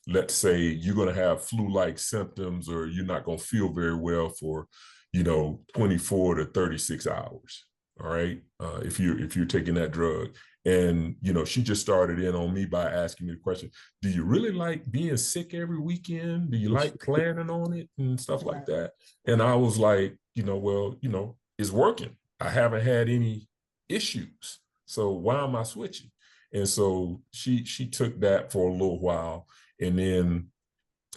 let's say you're going to have flu-like symptoms, or you're not going to feel very well for, 24 to 36 hours. all right, if you're taking that drug. And, you know, she just started in on me by asking me the question, do you really like being sick every weekend? Do you like planning on it and stuff like that? And I was like, you know, well, you know, it's working. I haven't had any issues. So why am I switching? And so she took that for a little while. And then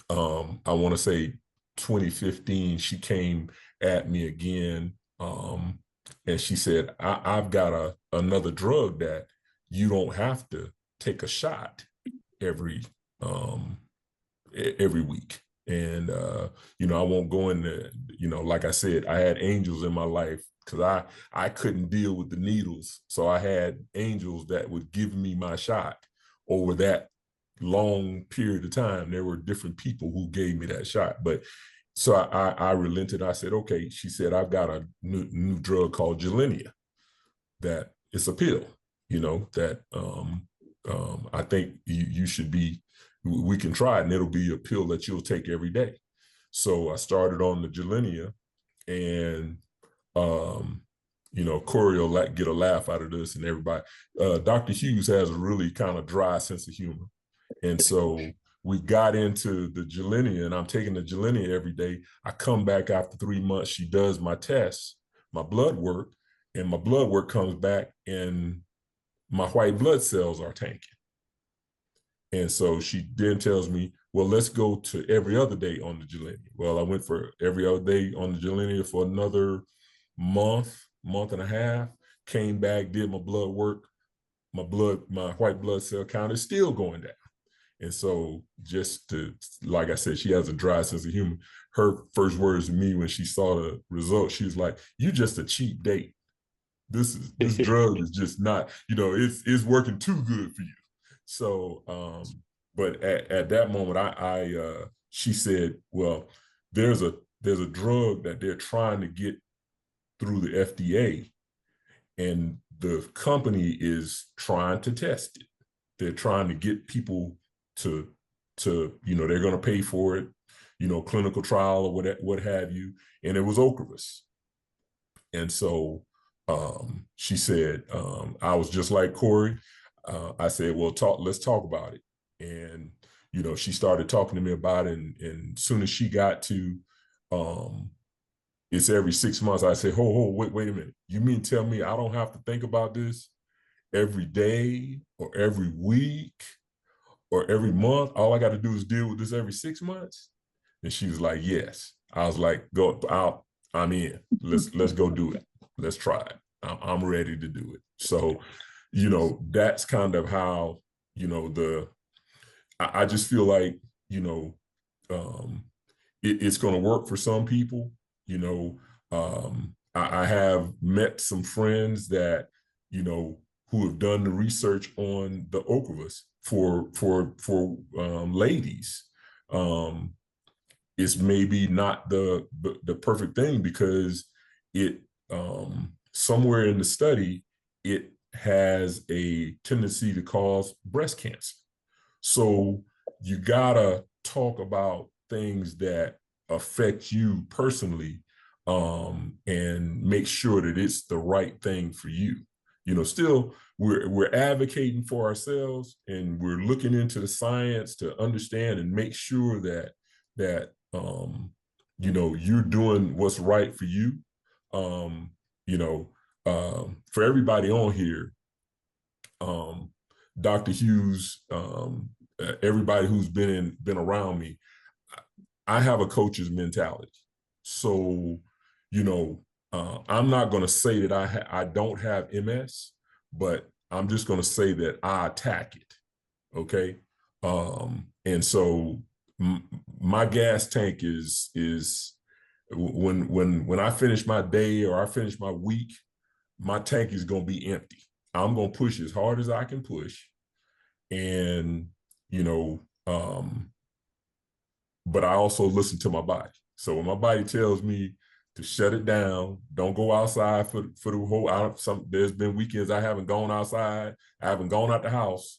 I want to say 2015, she came at me again. And she said, I've got another drug that you don't have to take a shot every week. And you know, I won't go into, you know, like I said, I had angels in my life because I couldn't deal with the needles. So I had angels that would give me my shot. Over that long period of time, there were different people who gave me that shot. But so I relented. I said, okay. She said, I've got a new drug called Gilenia that it's a pill, you know, that I think you should be, we can try it and it'll be a pill that you'll take every day. So I started on the Gilenia, and you know, Corey will get a laugh out of this, and everybody. Dr. Hughes has a really kind of dry sense of humor. And so we got into the Gilenia, and I'm taking the Gilenia every day. I come back after 3 months, she does my tests, my blood work, and my blood work comes back and my white blood cells are tanking. And so she then tells me, well, let's go to every other day on the Gilenia. Well, I went for every other day on the Gilenia for another month and a half, came back, did my blood work. My white blood cell count is still going down. And so just to, like I said, she has a dry sense of humor. Her first words to me when she saw the results, she was like, you just a cheap date. This drug is just not, you know, it's working too good for you. So, but at that moment, she said, well, there's a drug that they're trying to get through the FDA, and the company is trying to test it. They're trying to get people to you know, they're going to pay for it, you know, clinical trial or what have you. And it was Ocrevus. And so she said, I was just like Corey. I said, well, let's talk about it. And, you know, she started talking to me about it. And as soon as she got to, it's every 6 months, I said, wait a minute. You mean tell me I don't have to think about this every day or every week or every month? All I got to do is deal with this every 6 months? And she was like, yes. I was like, I'm in. Let's go do it. Let's try it. I'm ready to do it. So, you know, that's kind of how, you know, I just feel like, you know, it's going to work for some people. You know, I have met some friends that, you know, who have done the research on the Ocrevus for ladies. It's maybe not the perfect thing because it somewhere in the study, it has a tendency to cause breast cancer. So you gotta talk about things that affect you personally, and make sure that it's the right thing for you. You know, still we're advocating for ourselves, and we're looking into the science to understand and make sure that you know, you're doing what's right for you. You know, for everybody on here, Dr. Hughes, everybody who's been around me, I have a coach's mentality. So, you know, I'm not going to say that I don't have MS, but I'm just going to say that I attack it. Okay. And so my gas tank is when I finish my day or I finish my week, my tank is going to be empty. I'm going to push as hard as I can push. And, you know, but I also listen to my body. So when my body tells me to shut it down, don't go outside for the whole, there's been weekends I haven't gone outside. I haven't gone out the house,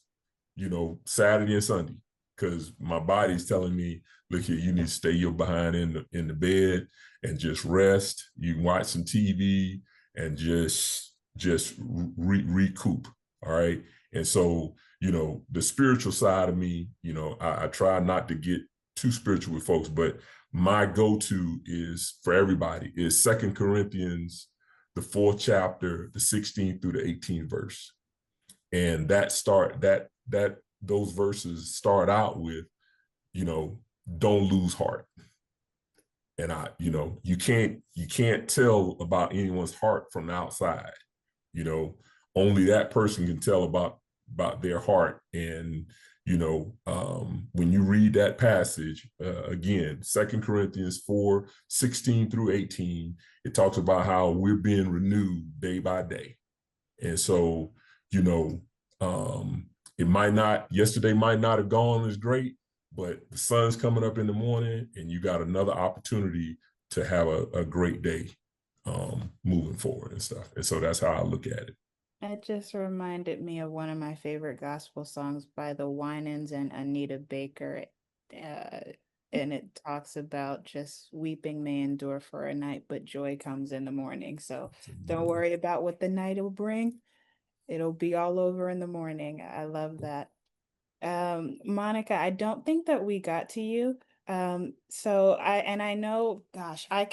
you know, Saturday and Sunday, because my body's telling me, look here, you need to stay your behind in the bed and just rest. You can watch some TV and just just recoup. All right. And so, the spiritual side of me, I try not to get too spiritual with folks, but my go-to is for everybody is 2 Corinthians, the 4th chapter, the 16th through the 18th verse. And those verses start out with, don't lose heart. And you can't tell about anyone's heart from the outside. Only that person can tell about their heart. And when you read that passage again, 2 Corinthians 4:16 through 18, it talks about how we're being renewed day by day. And so yesterday might not have gone as great, but the sun's coming up in the morning and you got another opportunity to have a great day moving forward and stuff. And so that's how I look at it. It just reminded me of one of my favorite gospel songs by the Winans and Anita Baker. And it talks about just weeping may endure for a night, but joy comes in the morning. So don't worry about what the night will bring. It'll be all over in the morning. I love that. Monica, I don't think that we got to you. So I know, gosh, I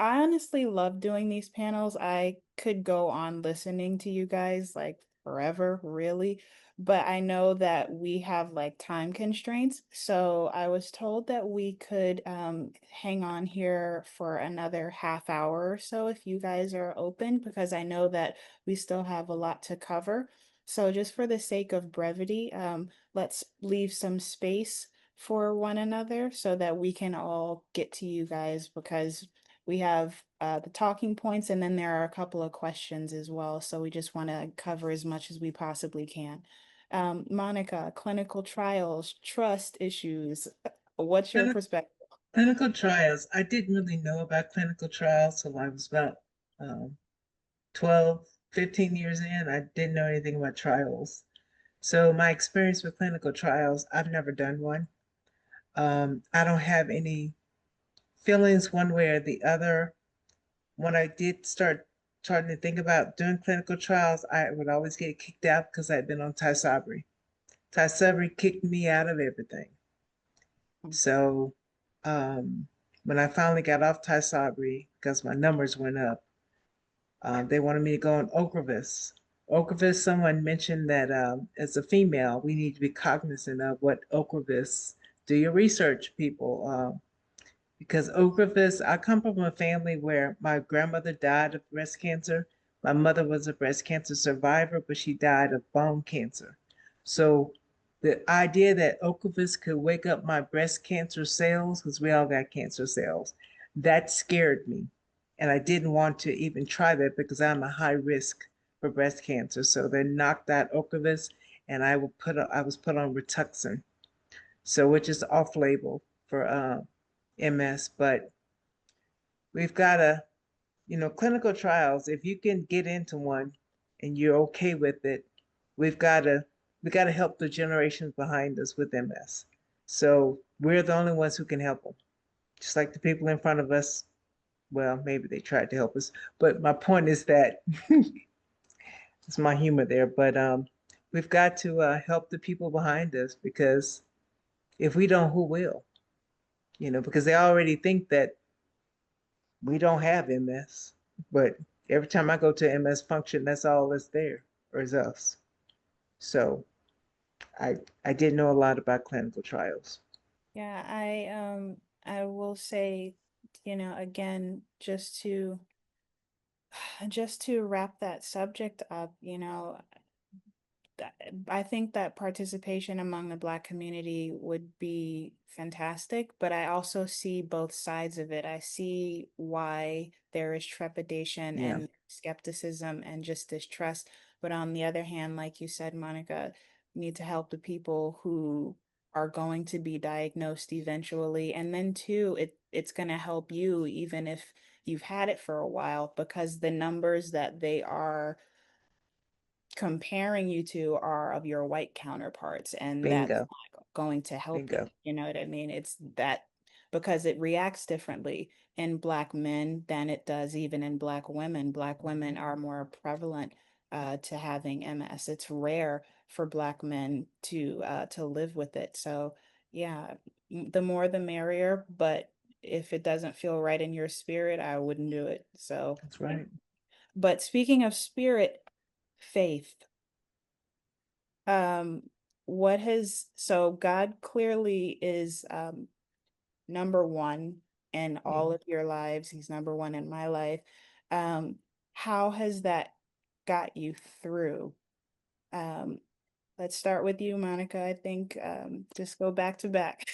honestly love doing these panels. I could go on listening to you guys like forever, really. But I know that we have like time constraints. So I was told that we could hang on here for another half hour or so if you guys are open, because I know that we still have a lot to cover. So just for the sake of brevity, let's leave some space for one another so that we can all get to you guys, because we have the talking points and then there are a couple of questions as well. So we just want to cover as much as we possibly can. Monica, clinical trials, trust issues. What's your perspective? Clinical trials. I didn't really know about clinical trials till I was about 12, 15 years in. I didn't know anything about trials. So my experience with clinical trials, I've never done one. I don't have any feelings one way or the other. When I did start trying to think about doing clinical trials, I would always get kicked out because I'd been on Tysabri. Tysabri kicked me out of everything. So when I finally got off Tysabri, because my numbers went up, they wanted me to go on Ocrevus. Ocrevus, someone mentioned that as a female, we need to be cognizant of what Ocrevus. Do your research, people. Because Ocrevus, I come from a family where my grandmother died of breast cancer. My mother was a breast cancer survivor, but she died of bone cancer. So the idea that Ocrevus could wake up my breast cancer cells, because we all got cancer cells, that scared me. And I didn't want to even try that because I'm a high risk for breast cancer. So they knocked out Ocrevus and I was put on Rituxan. So which is off label for MS, but we've got to, clinical trials, if you can get into one and you're okay with it, we got to help the generations behind us with MS. So we're the only ones who can help them. Just like the people in front of us, well, maybe they tried to help us, but my point is that it's my humor there, but we've got to help the people behind us, because if we don't, who will? Because they already think that we don't have MS, but every time I go to MS function, that's all that's there, or is us. So I didn't know a lot about clinical trials. Yeah, I will say, again, just to wrap that subject up, I think that participation among the Black community would be fantastic, but I also see both sides of it. I see why there is trepidation and skepticism and just distrust. But on the other hand, like you said, Monica, we need to help the people who are going to be diagnosed eventually. And then too, it's going to help you even if you've had it for a while, because the numbers that they are comparing you to are of your white counterparts, and that's Bingo. not going to help Bingo. you. You know what I mean? It's that, because it reacts differently in Black men than it does even in Black women. Black women are more prevalent to having MS. It's rare for Black men to live with it. So yeah, the more the merrier, but if it doesn't feel right in your spirit, I wouldn't do it. So That's right. but speaking of spirit, faith, so God clearly is number one in all of your lives. He's number one in my life. How has that got you through? Let's start with you, Monica. I think just go back to back.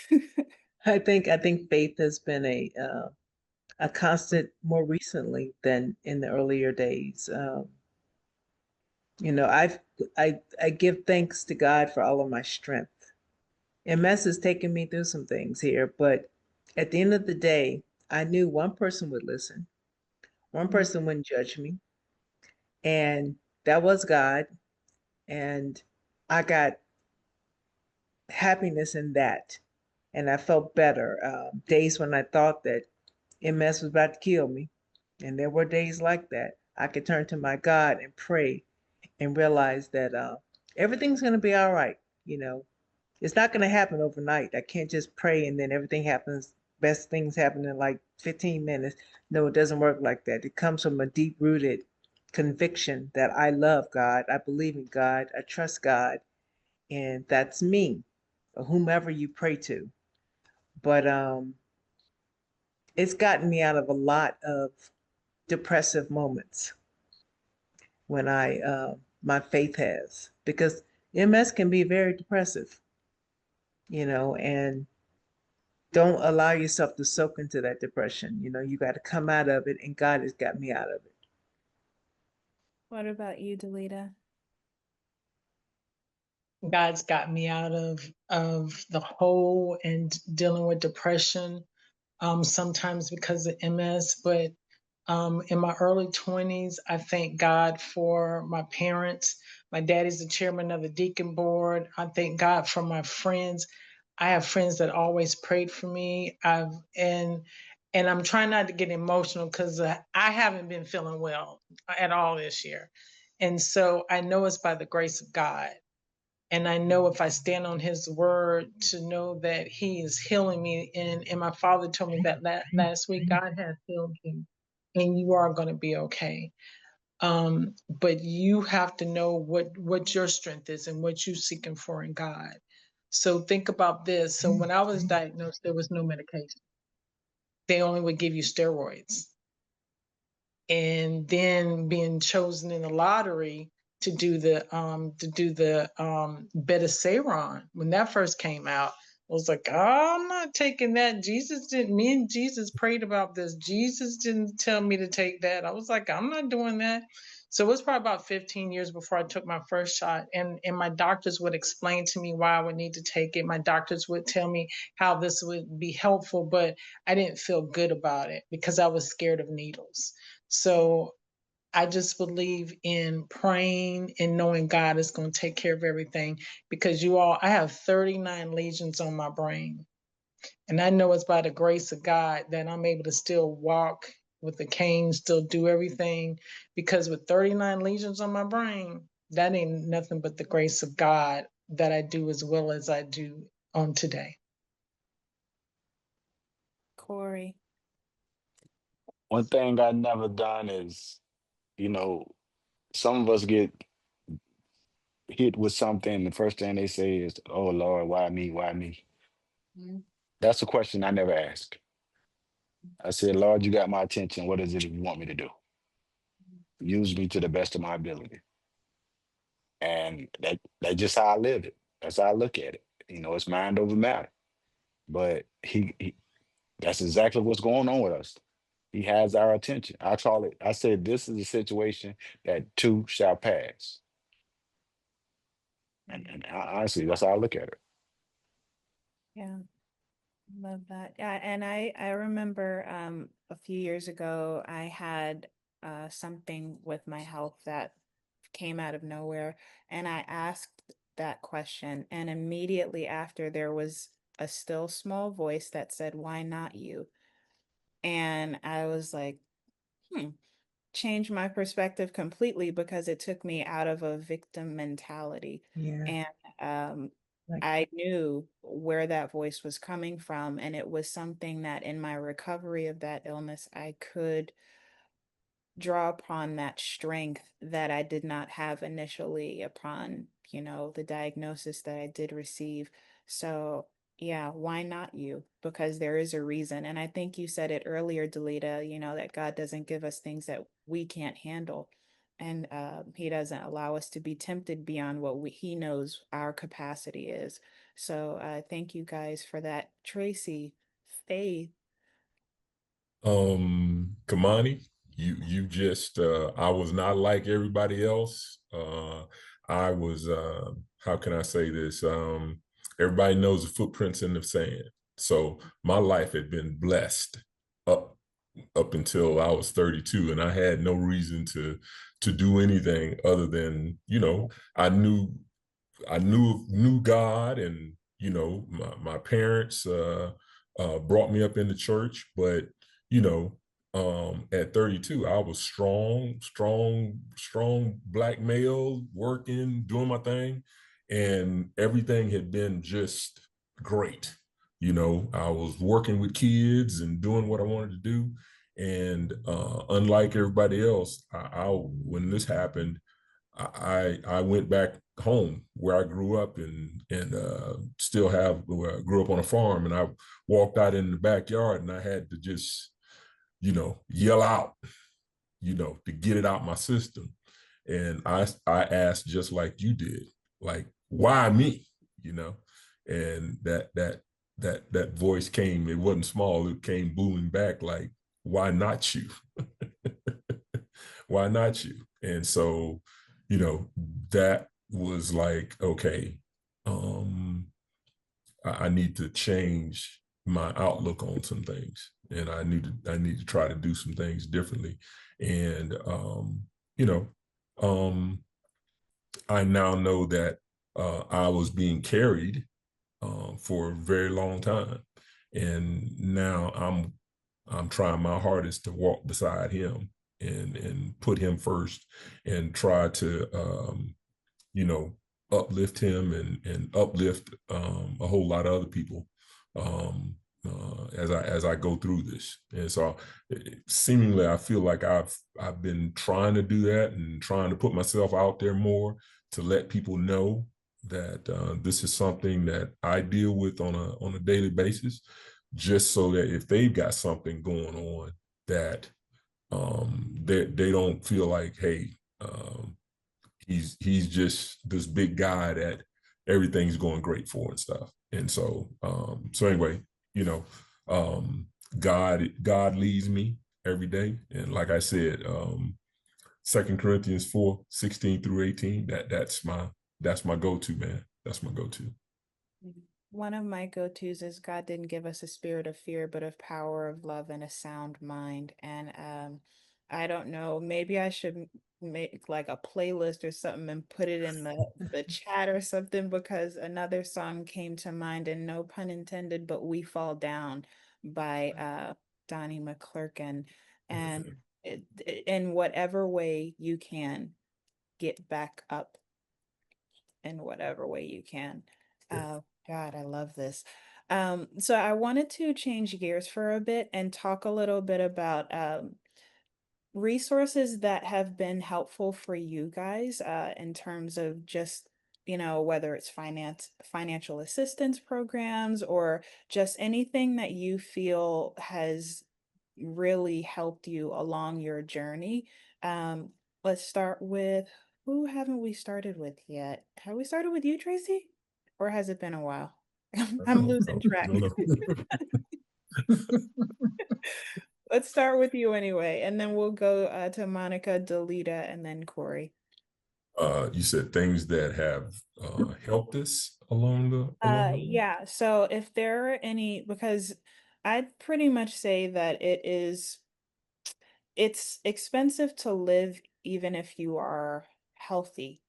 I think faith has been a constant more recently than in the earlier days. You know, I give thanks to God for all of my strength. MS has taken me through some things here, but at the end of the day, I knew one person would listen, one person wouldn't judge me, and that was God. And I got happiness in that, and I felt better. Days when I thought that MS was about to kill me, and there were days like that, I could turn to my God and pray and realize that everything's going to be all right. You know, it's not going to happen overnight. I can't just pray and then everything happens. Best things happen in like 15 minutes. No, it doesn't work like that. It comes from a deep rooted conviction that I love God, I believe in God, I trust God, and that's me, or whomever you pray to. But it's gotten me out of a lot of depressive moments when my faith has, because MS can be very depressive, you know, and don't allow yourself to soak into that depression. You know, you got to come out of it, and God has got me out of it. What about you, Dalita? God's got me out of the hole and dealing with depression, sometimes because of MS, but in my early 20s, I thank God for my parents. My daddy's the chairman of the deacon board. I thank God for my friends. I have friends that always prayed for me. And I'm trying not to get emotional because I haven't been feeling well at all this year. And so I know it's by the grace of God. And I know if I stand on his word to know that he is healing me. And my father told me that last week, God has healed you and you are going to be okay. But you have to know what your strength is and what you're seeking for in God. So think about this. So when I was diagnosed, there was no medication. They only would give you steroids. And then being chosen in the lottery to do the Betaseron, when that first came out, I was like, oh, I'm not taking that. Me and Jesus prayed about this. Jesus didn't tell me to take that. I was like, I'm not doing that. So it was probably about 15 years before I took my first shot. And my doctors would explain to me why I would need to take it. My doctors would tell me how this would be helpful, but I didn't feel good about it because I was scared of needles. So I just believe in praying and knowing God is going to take care of everything, because I have 39 lesions on my brain. And I know it's by the grace of God that I'm able to still walk with the cane, still do everything, because with 39 lesions on my brain, that ain't nothing but the grace of God that I do as well as I do on today. Corey. One thing I've never done is, you know, some of us get hit with something. The first thing they say is, "Oh Lord, why me? Why me?" That's a question I never ask. I said, "Lord, you got my attention. What is it you want me to do? Use me to the best of my ability." And that's just how I live it. That's how I look at it. You know, it's mind over matter. But he that's exactly what's going on with us. He has our attention. I call it, I said, this is a situation that too shall pass. And honestly, that's how I look at it. Yeah, love that. Yeah, and I remember a few years ago I had something with my health that came out of nowhere, and I asked that question, and immediately after there was a still small voice that said, "Why not you?" And I was like, changed my perspective completely because it took me out of a victim mentality. Yeah. And Like, I knew where that voice was coming from. And it was something that in my recovery of that illness, I could draw upon that strength that I did not have initially upon, the diagnosis that I did receive. So, yeah, why not you? Because there is a reason. And I think you said it earlier, Dalita, that God doesn't give us things that we can't handle. And he doesn't allow us to be tempted beyond what he knows our capacity is. So thank you guys for that. Tracy, Faith. Kimani, you just I was not like everybody else. I was how can I say this? Everybody knows the footprints in the sand. So my life had been blessed up until I was 32, and I had no reason to do anything other than, I knew God, and my parents brought me up in the church, but at 32 I was strong black male, working, doing my thing, and everything had been just great. I was working with kids and doing what I wanted to do, and unlike everybody else, I when this happened, I went back home where I grew up, and still grew up on a farm, and I walked out in the backyard, and I had to just, yell out, to get it out my system. And I asked just like you did, like, why me? And that voice came, it wasn't small, it came booming back like, why not you? Why not you? And so, that was like, okay, I need to change my outlook on some things, and I need to try to do some things differently. And I now know that I was being carried for a very long time, and now I'm trying my hardest to walk beside him and put him first, and try to uplift him and uplift a whole lot of other people as I go through this. And so seemingly I feel like I've been trying to do that and trying to put myself out there more to let people know that this is something that I deal with on a daily basis, just so that if they've got something going on, that they don't feel like, hey, he's just this big guy that everything's going great for and stuff. And so anyway, God leads me every day. And like I said, 2 Corinthians 4:16-18, that's my go-to, man. That's my go-to. One of my go-tos is God didn't give us a spirit of fear, but of power, of love, and a sound mind. And I don't know, maybe I should make like a playlist or something and put it in the chat or something, because another song came to mind, and no pun intended, but We Fall Down by Donnie McClurkin. And in whatever way you can, get back up in whatever way you can. God, I love this. So I wanted to change gears for a bit and talk a little bit about resources that have been helpful for you guys in terms of just, whether it's financial assistance programs, or just anything that you feel has really helped you along your journey. Let's start with, who haven't we started with yet? Have we started with you, Tracy? Or has it been a while? I'm losing track. No. Let's start with you anyway, and then we'll go to Monica, Dalita, and then Corey. You said things that have helped us along the way? Yeah, so if there are any, because I'd pretty much say that it's expensive to live even if you are healthy,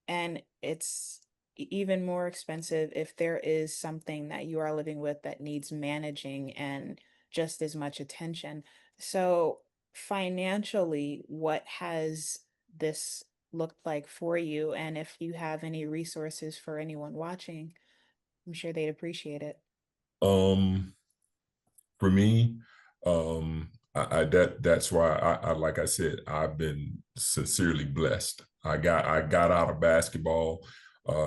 and it's even more expensive if there is something that you are living with that needs managing and just as much attention. So financially, what has this looked like for you? And if you have any resources for anyone watching, I'm sure they'd appreciate it. For me, that's why I like I said, I've been sincerely blessed. I got out of basketball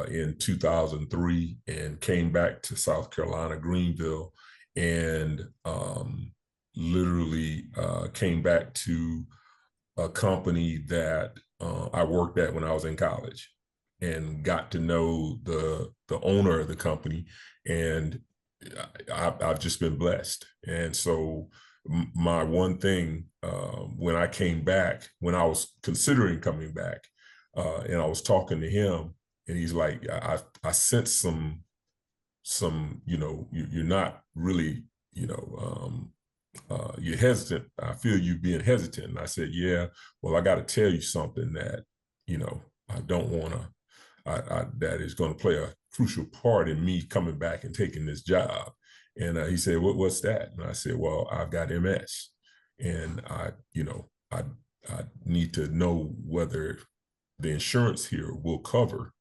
in 2003 and came back to South Carolina, Greenville, and literally came back to a company that I worked at when I was in college, and got to know the owner of the company, and I've just been blessed. And so my one thing, when I came back, when I was considering coming back, and I was talking to him, and he's like, I sense some, you're not really, you're hesitant. I feel you being hesitant. And I said, yeah, well, I got to tell you something that, I don't want to, that is going to play a crucial part in me coming back and taking this job. And he said, what's that? And I said, well, I've got MS, and I need to know whether the insurance here will cover,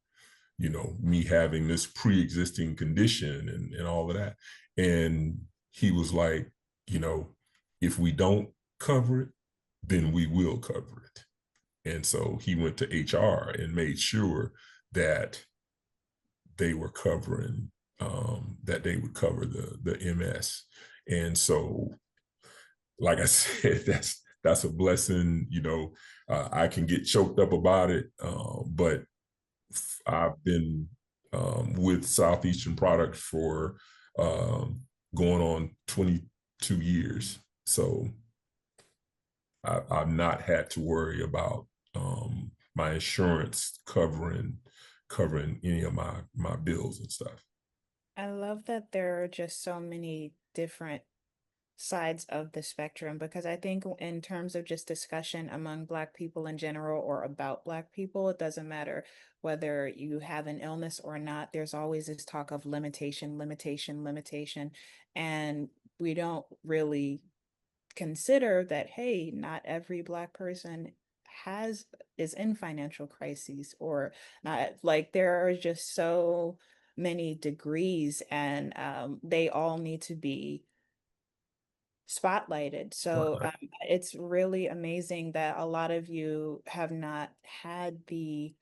me having this pre-existing condition and all of that. And he was like, if we don't cover it, then we will cover it. And so he went to HR and made sure that they were covering, that they would cover the MS. And so, like I said, that's a blessing. I can get choked up about it, but I've been with Southeastern Product for going on 22 years. So I've not had to worry about my insurance covering any of my bills and stuff. I love that there are just so many different sides of the spectrum, because I think in terms of just discussion among Black people in general or about Black people, it doesn't matter whether you have an illness or not. There's always this talk of limitation, limitation, limitation. And we don't really consider that, hey, not every Black person is in financial crises, or not. Like, there are just so many degrees, and they all need to be spotlighted. So it's really amazing that a lot of you have not had the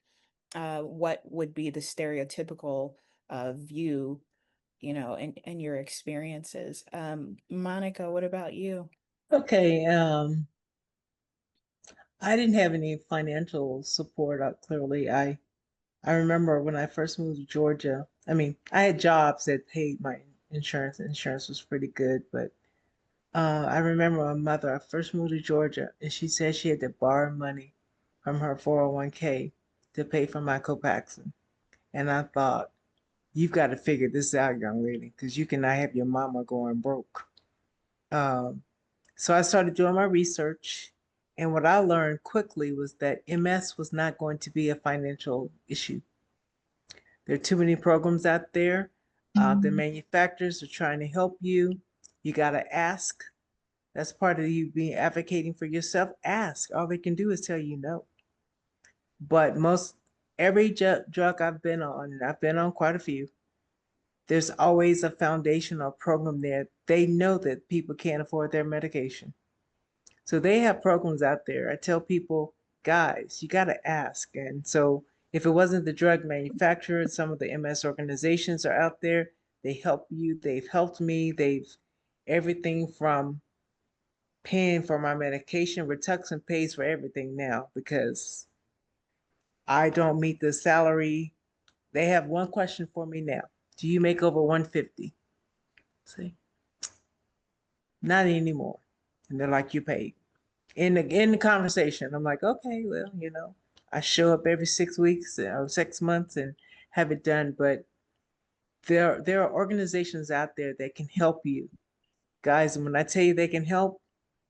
what would be the stereotypical view, in your experiences. Monica, what about you? Okay, I didn't have any financial support. Clearly, I remember when I first moved to Georgia. I mean, I had jobs that paid my insurance. Insurance was pretty good, but I remember my mother. I first moved to Georgia, and she said she had to borrow money from her 401k to pay for my Copaxone. And I thought, you've got to figure this out, young lady, because you cannot have your mama going broke. So I started doing my research, and what I learned quickly was that MS was not going to be a financial issue. There are too many programs out there. The manufacturers are trying to help you. You got to ask. That's part of you being advocating for yourself. Ask. All they can do is tell you no. But every drug I've been on, and I've been on quite a few, there's always a foundation or program there. They know that people can't afford their medication. So they have programs out there. I tell people, guys, you got to ask. And so if it wasn't the drug manufacturer, some of the MS organizations are out there. They help you. They've helped me. Everything from paying for my medication. Rituxan pays for everything now because I don't meet the salary. They have one question for me now. Do you make over 150? See, not anymore. And they're like, you paid. In the conversation, I'm like, okay, well, I show up every 6 weeks or 6 months and have it done. But there are organizations out there that can help you, guys. And when I tell you they can help,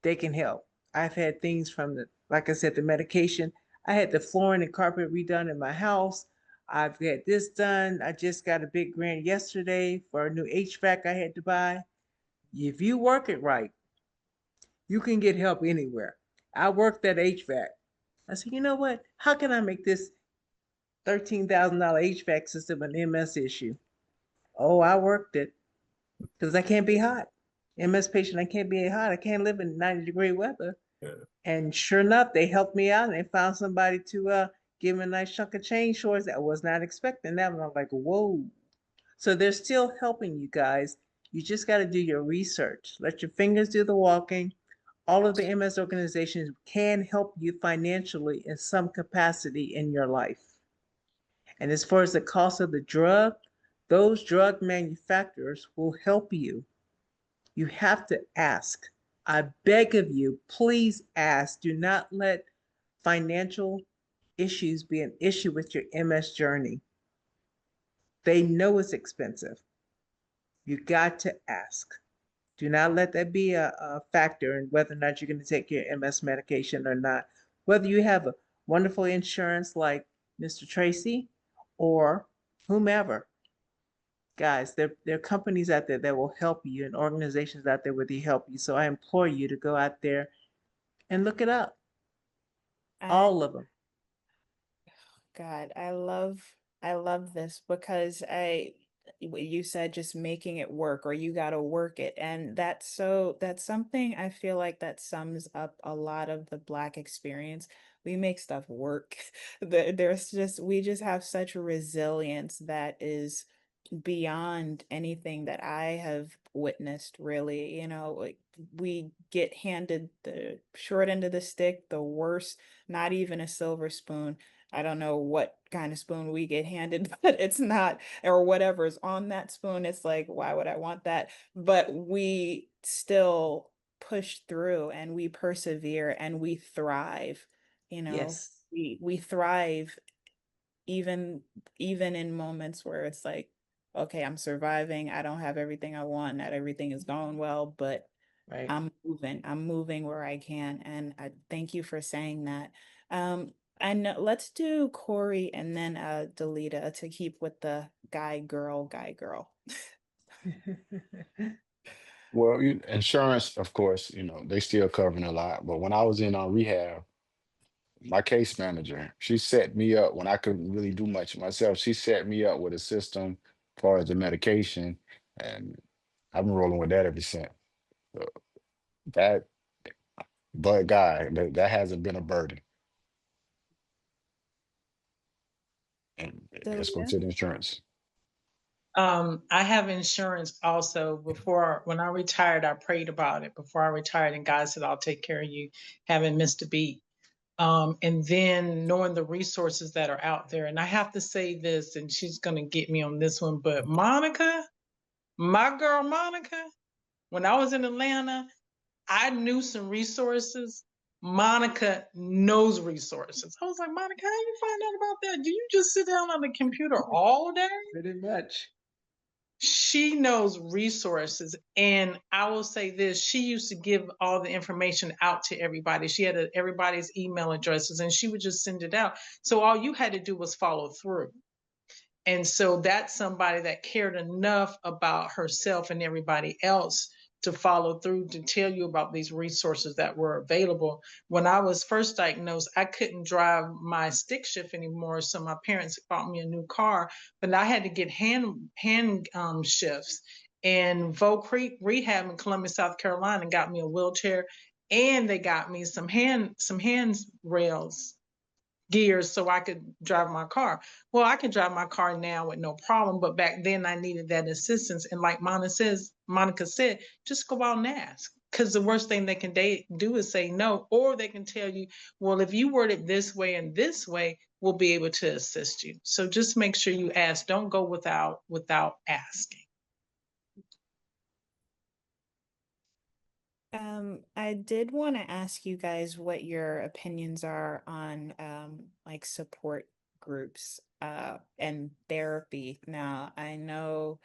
they can help. I've had things from like I said, the medication. I had the flooring and carpet redone in my house. I've had this done. I just got a big grant yesterday for a new HVAC I had to buy. If you work it right, you can get help anywhere. I worked at HVAC. I said, you know what? How can I make this $13,000 HVAC system an MS issue? Oh, I worked it because I can't be hot. MS patient, I can't be hot. I can't live in 90-degree weather. Yeah. And sure enough, they helped me out and they found somebody to give me a nice chunk of change shorts that I was not expecting that. And I'm like, whoa. So they're still helping you guys. You just got to do your research. Let your fingers do the walking. All of the MS organizations can help you financially in some capacity in your life. And as far as the cost of the drug, those drug manufacturers will help you. You have to ask. I beg of you, please ask. Do not let financial issues be an issue with your MS journey. They know it's expensive. You got to ask. Do not let that be a factor in whether or not you're going to take your MS medication or not. Whether you have a wonderful insurance like Mr. Tracy or whomever. Guys, there are companies out there that will help you and organizations out there where they help you. So I implore you to go out there and look it up. All of them. God, I love this because you said just making it work or you got to work it. And that's something I feel like that sums up a lot of the Black experience. We make stuff work. We just have such resilience that is beyond anything that I have witnessed, really. Like we get handed the short end of the stick, the worst, not even a silver spoon. I don't know what kind of spoon we get handed, but it's not, or whatever's on that spoon. It's like, why would I want that? But we still push through and we persevere and we thrive. Yes. We thrive even in moments where it's like, okay, I'm surviving. I don't have everything I want. Not everything is going well, but Right. I'm moving where I can. And I thank you for saying that. And let's do Corey and then Dalita to keep with the guy girl. Well, insurance, of course, they still covering a lot. But when I was in rehab, my case manager, she set me up when I couldn't really do much myself. She set me up with a system as far as the medication, and I've been rolling with that ever since. So that, but guy, that hasn't been a burden. And let's go Dalita? to the insurance. I have insurance also. When I retired, I prayed about it before I retired, and God said, I'll take care of you, haven't missed a beat. And then knowing the resources that are out there. And I have to say this, and she's going to get me on this one, but Monica, my girl Monica, when I was in Atlanta, I knew some resources. Monica knows resources. I was like, Monica, how you find out about that? Do you just sit down on the computer all day? Pretty much. She knows resources. And I will say this, she used to give all the information out to everybody. She had everybody's email addresses and she would just send it out. So all you had to do was follow through. And so that's somebody that cared enough about herself and everybody else to follow through to tell you about these resources that were available. When I was first diagnosed, I couldn't drive my stick shift anymore. So my parents bought me a new car, but I had to get hand shifts. And Voe Creek Rehab in Columbia, South Carolina got me a wheelchair and they got me some hands rails gears so I could drive my car. Well, I can drive my car now with no problem, but back then I needed that assistance. And like Monica said, just go out and ask. Because the worst thing they can do is say no, or they can tell you, well, if you word it this way and this way, we'll be able to assist you. So just make sure you ask. Don't go without asking. I did want to ask you guys what your opinions are on like support groups and therapy. Now, I know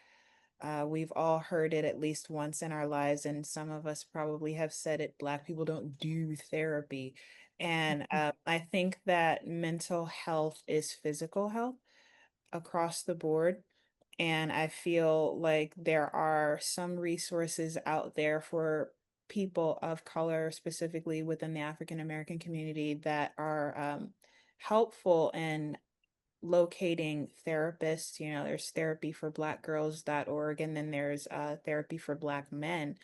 we've all heard it at least once in our lives, and some of us probably have said it, Black people don't do therapy. And I think that mental health is physical health across the board. And I feel like there are some resources out there for people of color, specifically within the African American community, that are helpful in locating therapists. You know, there's therapyforblackgirls.org, and then there's therapy for Black men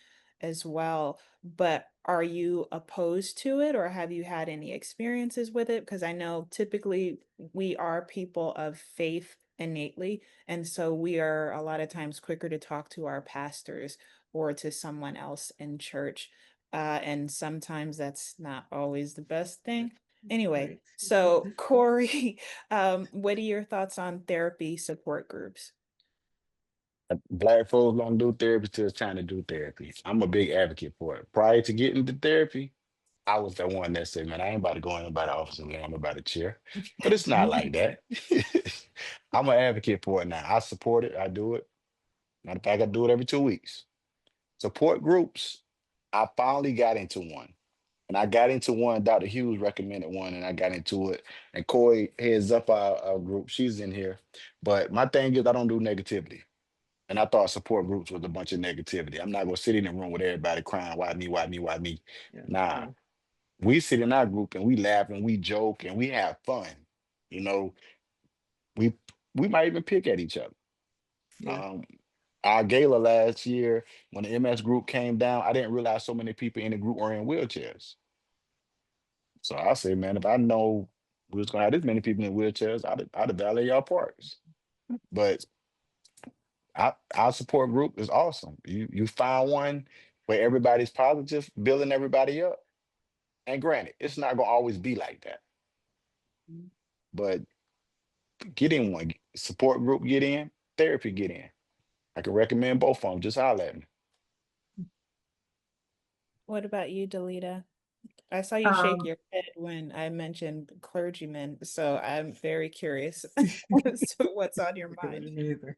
as well. But are you opposed to it, or have you had any experiences with it? Because I know typically we are people of faith innately, and so we are a lot of times quicker to talk to our pastors or to someone else in church. And sometimes that's not always the best thing. Anyway, Right. so Corey, what are your thoughts on therapy support groups? Black folks don't do therapy till it's time to do therapy. I'm a big advocate for it. Prior to getting to therapy, I was the one that said, man, I ain't about to go in nobody's office and lay on nobody's chair. But it's not like that. I'm an advocate for it now. I support it. I do it. Matter of fact, I do it every 2 weeks. Support groups, I finally got into one. And I got into one, Dr. Hughes recommended one, and I got into it. And Corey heads up our group. She's in here. But my thing is, I don't do negativity. And I thought support groups was a bunch of negativity. I'm not going to sit in a room with everybody crying, why me, why me, why me? Yeah. Nah, we sit in our group and we laugh and we joke and we have fun. You know, we we might even pick at each other. Yeah. Our gala last year, when the MS group came down, I didn't realize so many people in the group were in wheelchairs. So I say, man, if I know we was gonna have this many people in wheelchairs, I'd valet y'all parks. But our support group is awesome. You find one where everybody's positive, building everybody up. And granted, it's not gonna always be like that. But get in one, support group, get in, therapy, get in. I can recommend both of them. Just holler at me. What about you, Dalita? I saw you shake Um, your head when I mentioned clergymen, so I'm very curious as to what's on your mind. Me either.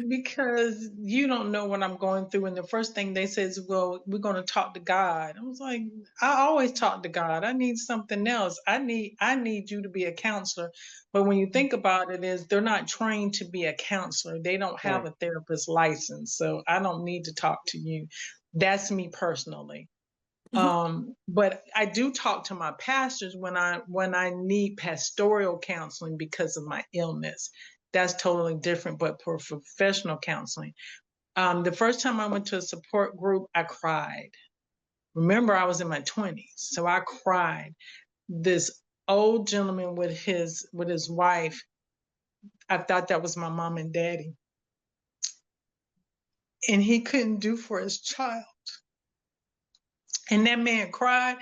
because you don't know what I'm going through, and the first thing they say is, "Well, we're going to talk to God." I was like, "I always talk to God. I need something else. I need you to be a counselor." But when you think about it, is they're not trained to be a counselor. They don't have Right. a therapist license, so I don't need to talk to you. That's me personally. But I do talk to my pastors when I need pastoral counseling because of my illness. That's totally different. But for professional counseling, the first time I went to a support group, I cried. Remember, I was in my 20s, so I cried. This old gentleman with his wife, I thought that was my mom and daddy, and he couldn't do for his child. And that man cried.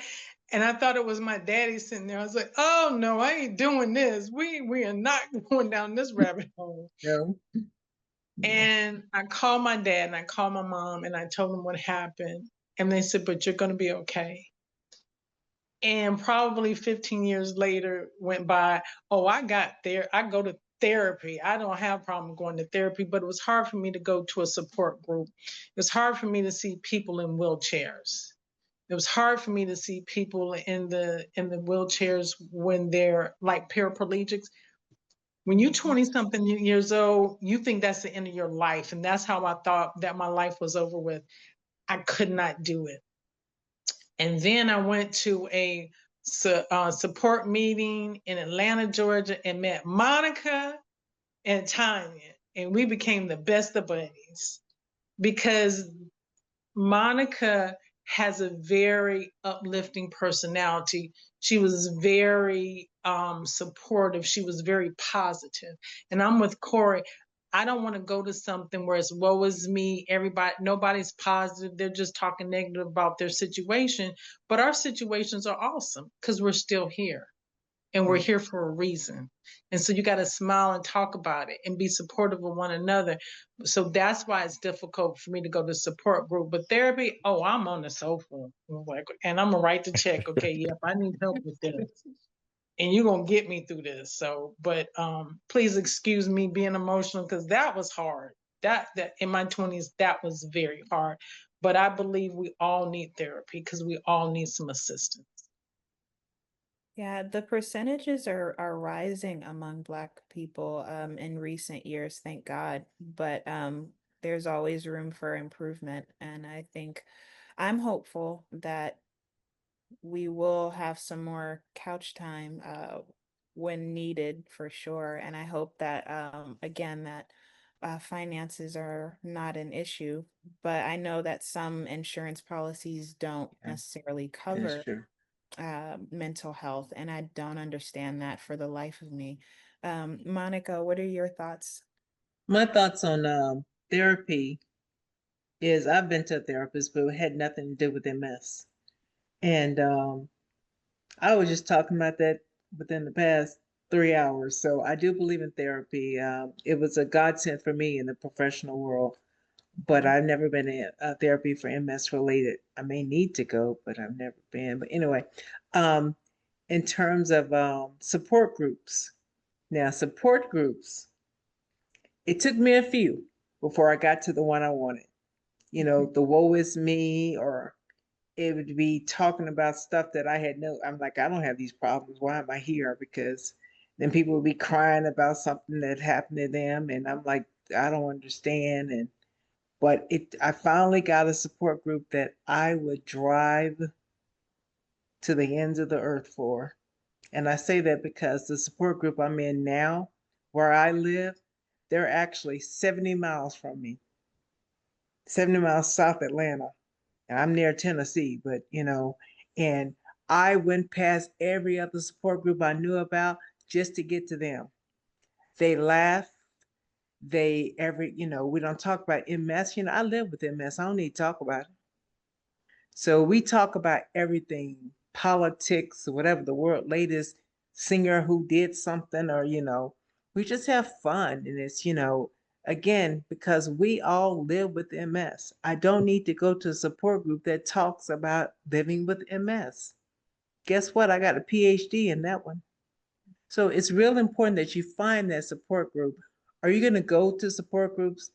And I thought it was my daddy sitting there. I was like, oh no, I ain't doing this. We are not going down this rabbit hole. No. Yeah. And I called my dad and I called my mom and I told them what happened. And they said, but you're gonna be okay. And probably 15 years later went by. Oh, I got there. I go to therapy. I don't have a problem going to therapy, but it was hard for me to go to a support group. It was hard for me to see people in wheelchairs. It was hard for me to see people in the wheelchairs when they're like paraplegics. When you're 20 something years old, you think that's the end of your life. And that's how I thought that my life was over with. I could not do it. And then I went to a support meeting in Atlanta, Georgia, and met Monica and Tanya. And we became the best of buddies because Monica has a very uplifting personality. She was very supportive. She was very positive. And I'm with Corey. I don't want to go to something where it's woe is me. Nobody's positive. They're just talking negative about their situation. But our situations are awesome because we're still here and we're here for a reason. And so you got to smile and talk about it and be supportive of one another. So that's why it's difficult for me to go to support group. But therapy, oh, I'm on the sofa. And I'm going to write the check. Okay, yep, I need help with this. And you're going to get me through this. So, but please excuse me being emotional because that was hard. That in my 20s, that was very hard. But I believe we all need therapy because we all need some assistance. Yeah, the percentages are rising among Black people in recent years, thank God. But there's always room for improvement. And I think I'm hopeful that we will have some more couch time when needed for sure. And I hope that again that finances are not an issue. But I know that some insurance policies don't necessarily That's cover true. mental health, and I don't understand that for the life of me. Monica, what are your thoughts? My thoughts on therapy is I've been to a therapist, but it had nothing to do with MS. And I was just talking about that within the past 3 hours. So I do believe in therapy. It was a godsend for me in the professional world, but I've never been in therapy for MS related. I may need to go, but I've never been. But anyway, um, in terms of support groups, now support groups, it took me a few before I got to the one I wanted. You know, the woe is me, or it would be talking about stuff that I had no, I'm like, I don't have these problems. Why am I here? Because then people would be crying about something that happened to them. And I'm like, I don't understand. And, but I finally got a support group that I would drive to the ends of the earth for. And I say that because the support group I'm in now, where I live, they're actually 70 miles from me, 70 miles south Atlanta. And I'm near Tennessee, but and I went past every other support group I knew about just to get to them. They laugh. We don't talk about MS. I live with MS. I don't need to talk about it. So we talk about everything, politics, whatever, the world latest singer who did something, or, we just have fun. And it's, again, because we all live with MS. I don't need to go to a support group that talks about living with MS. Guess what? I got a PhD in that one. So it's real important that you find that support group. Are you going to go to support groups?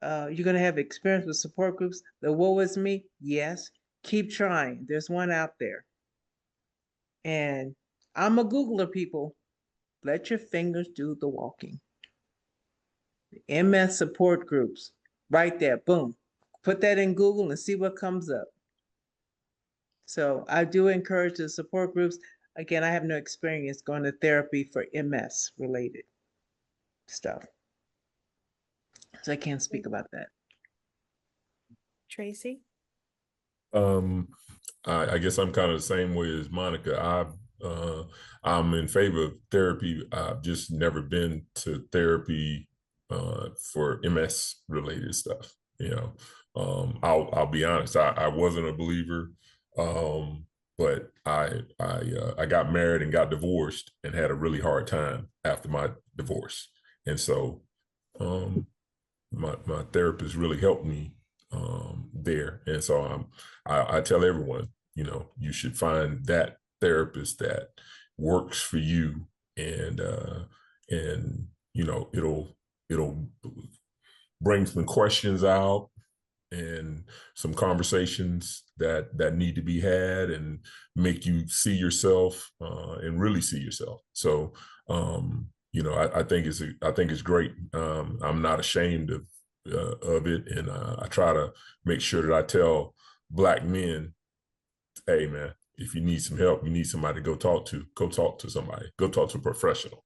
You're going to have experience with support groups. The woe is me? Yes. Keep trying. There's one out there. And I'm a Googler, people. Let your fingers do the walking. The MS support groups, right there, boom. Put that in Google and see what comes up. So I do encourage the support groups. Again, I have no experience going to therapy for MS related stuff. So I can't speak about that. Tracy? I guess I'm kind of the same way as Monica. I'm in favor of therapy. I've just never been to therapy for MS related stuff. I'll be honest. I wasn't a believer, but I got married and got divorced and had a really hard time after my divorce, and so my therapist really helped me there. And so I tell everyone, you should find that therapist that works for you, and it'll bring some questions out and some conversations that need to be had and make you see yourself and really see yourself. So I think it's great. I'm not ashamed of it, and I try to make sure that I tell Black men, hey man, if you need some help, you need somebody to go talk to somebody, go talk to a professional,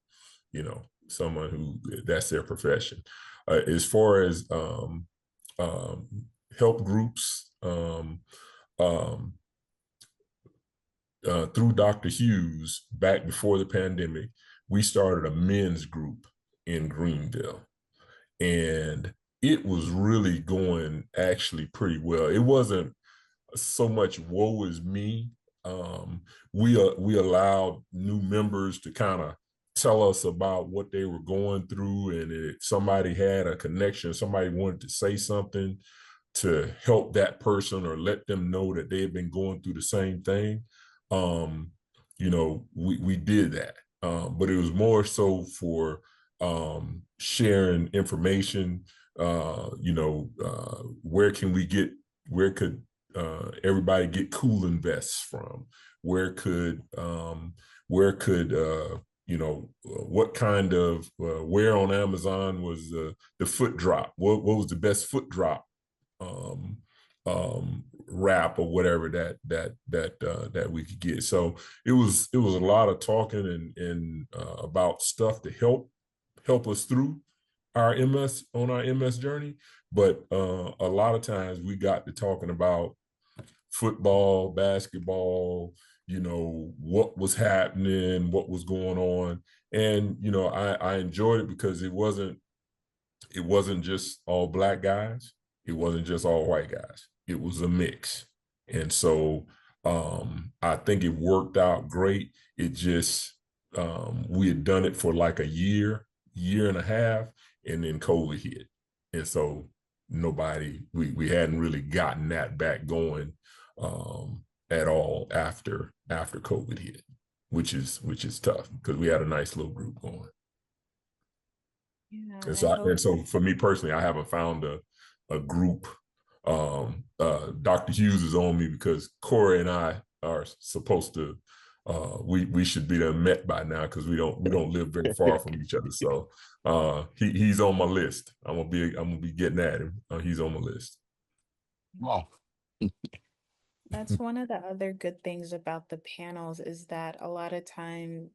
someone who that's their profession. As far as help groups, through Dr. Hughes, back before the pandemic, we started a men's group in Greenville, and it was really going actually pretty well. It wasn't so much woe is me. We allowed new members to kind of tell us about what they were going through, and if somebody had a connection, somebody wanted to say something to help that person or let them know that they had been going through the same thing, we did that. But it was more so for sharing information. Where could everybody get cooling vests from? What kind of where on Amazon was the foot drop? What was the best foot drop rap or whatever that we could get. So it was a lot of talking and about stuff to help us through our MS journey. But a lot of times we got to talking about football, basketball, what was happening, what was going on. And, I enjoyed it because it wasn't just all Black guys. It wasn't just all white guys. It was a mix. And so I think it worked out great. It just, we had done it for like a year and a half, and then COVID hit. And so we hadn't really gotten that back going at all after COVID hit, which is tough because we had a nice little group going. Yeah, And so for me personally, I haven't found a group. Dr. Hughes is on me because Corey and I are supposed to. We should be there met by now because we don't live very far from each other. So he's on my list. I'm gonna be getting at him. He's on my list. Wow. That's one of the other good things about the panels is that a lot of time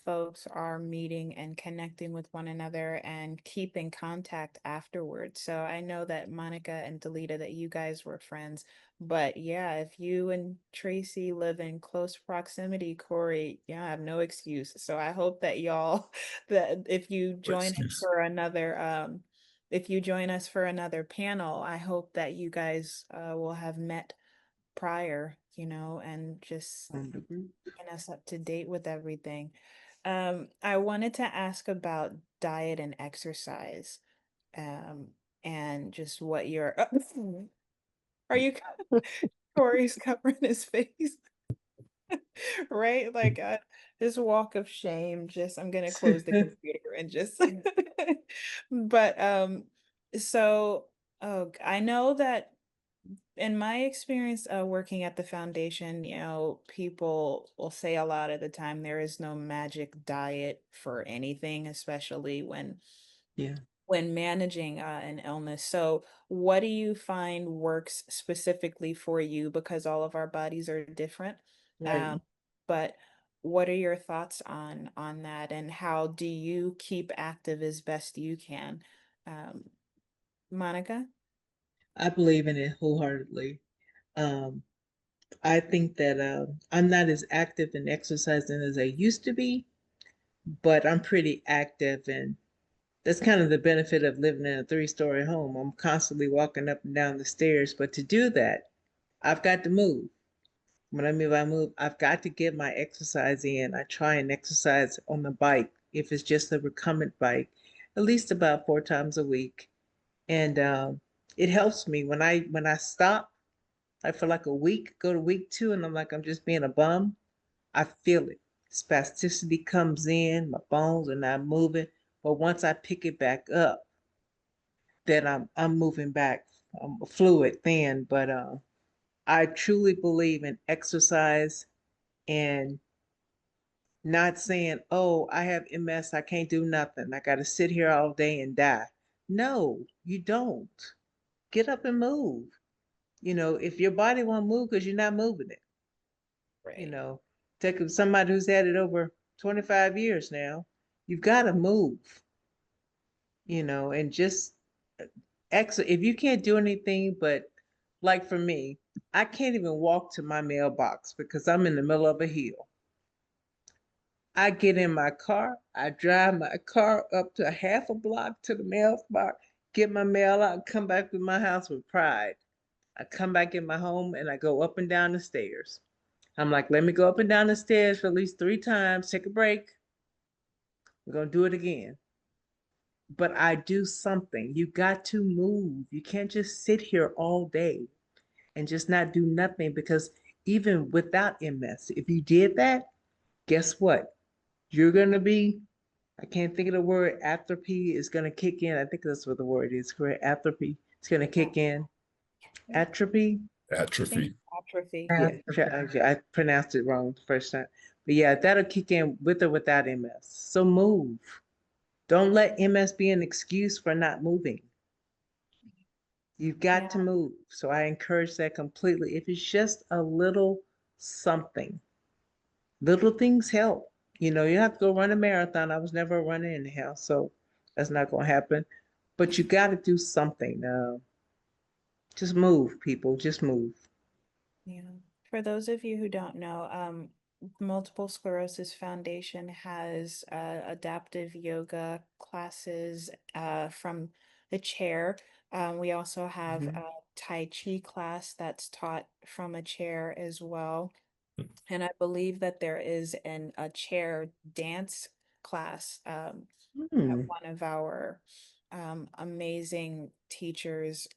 folks are meeting and connecting with one another and keeping contact afterwards. So I know that Monica and Dalita, that you guys were friends, but yeah, if you and Tracy live in close proximity, Corey, yeah, I have no excuse. So I hope that y'all, that if you join us for another, if you join us for another panel, I hope that you guys will have met prior, and just keeping us up to date with everything. I wanted to ask about diet and exercise, and just what your are you Corey's covering his face, right? Like this walk of shame. Just I'm gonna close the computer and just. But so I know that in my experience working at the foundation, people will say a lot of the time there is no magic diet for anything, especially when managing an illness. So what do you find works specifically for you? Because all of our bodies are different. Right. But what are your thoughts on that, and how do you keep active as best you can? Monica? I believe in it wholeheartedly. Um, I think that I'm not as active in exercising as I used to be, but I'm pretty active, and that's kind of the benefit of living in a 3-story home. I'm constantly walking up and down the stairs, but to do that, I've got to move. When I move, I've got to get my exercise in. I try and exercise on the bike, if it's just a recumbent bike, at least about 4 times a week. And it helps me when I stop. I feel like a week, go to week 2, and I'm like, I'm just being a bum. I feel it. Spasticity comes in, my bones are not moving. But once I pick it back up, then I'm moving back. I'm fluid then. But I truly believe in exercise and not saying, oh, I have MS, I can't do nothing. I got to sit here all day and die. No, you don't. Get up and move. If your body won't move because you're not moving it, Right. take somebody who's had it over 25 years now, you've got to move, and just if you can't do anything, but like for me, I can't even walk to my mailbox because I'm in the middle of a hill. I get in my car, I drive my car up to a half a block to the mailbox, get my mail out, come back to my house with pride. I come back in my home and I go up and down the stairs. I'm like, let me go up and down the stairs for at least 3 times, take a break. We're going to do it again. But I do something. You got to move. You can't just sit here all day and just not do nothing, because even without MS, if you did that, guess what? You're going to be, I can't think of the word, atrophy is going to kick in. I think that's what the word is, correct? Atrophy. It's going to kick in. Atrophy? Atrophy. Atrophy. Yeah, I pronounced it wrong the first time. But yeah, that'll kick in with or without MS. So move. Don't let MS be an excuse for not moving. You've got Yeah. to move. So I encourage that completely. If it's just a little something, little things help. You know, you have to go run a marathon. I was never running in the house, so that's not going to happen. But you got to do something. Just move, people. Just move. Yeah. For those of you who don't know, Multiple Sclerosis Foundation has adaptive yoga classes from the chair. We also have Mhm. a Tai Chi class that's taught from a chair as well. And I believe that there is a chair dance class that Hmm. one of our amazing teachers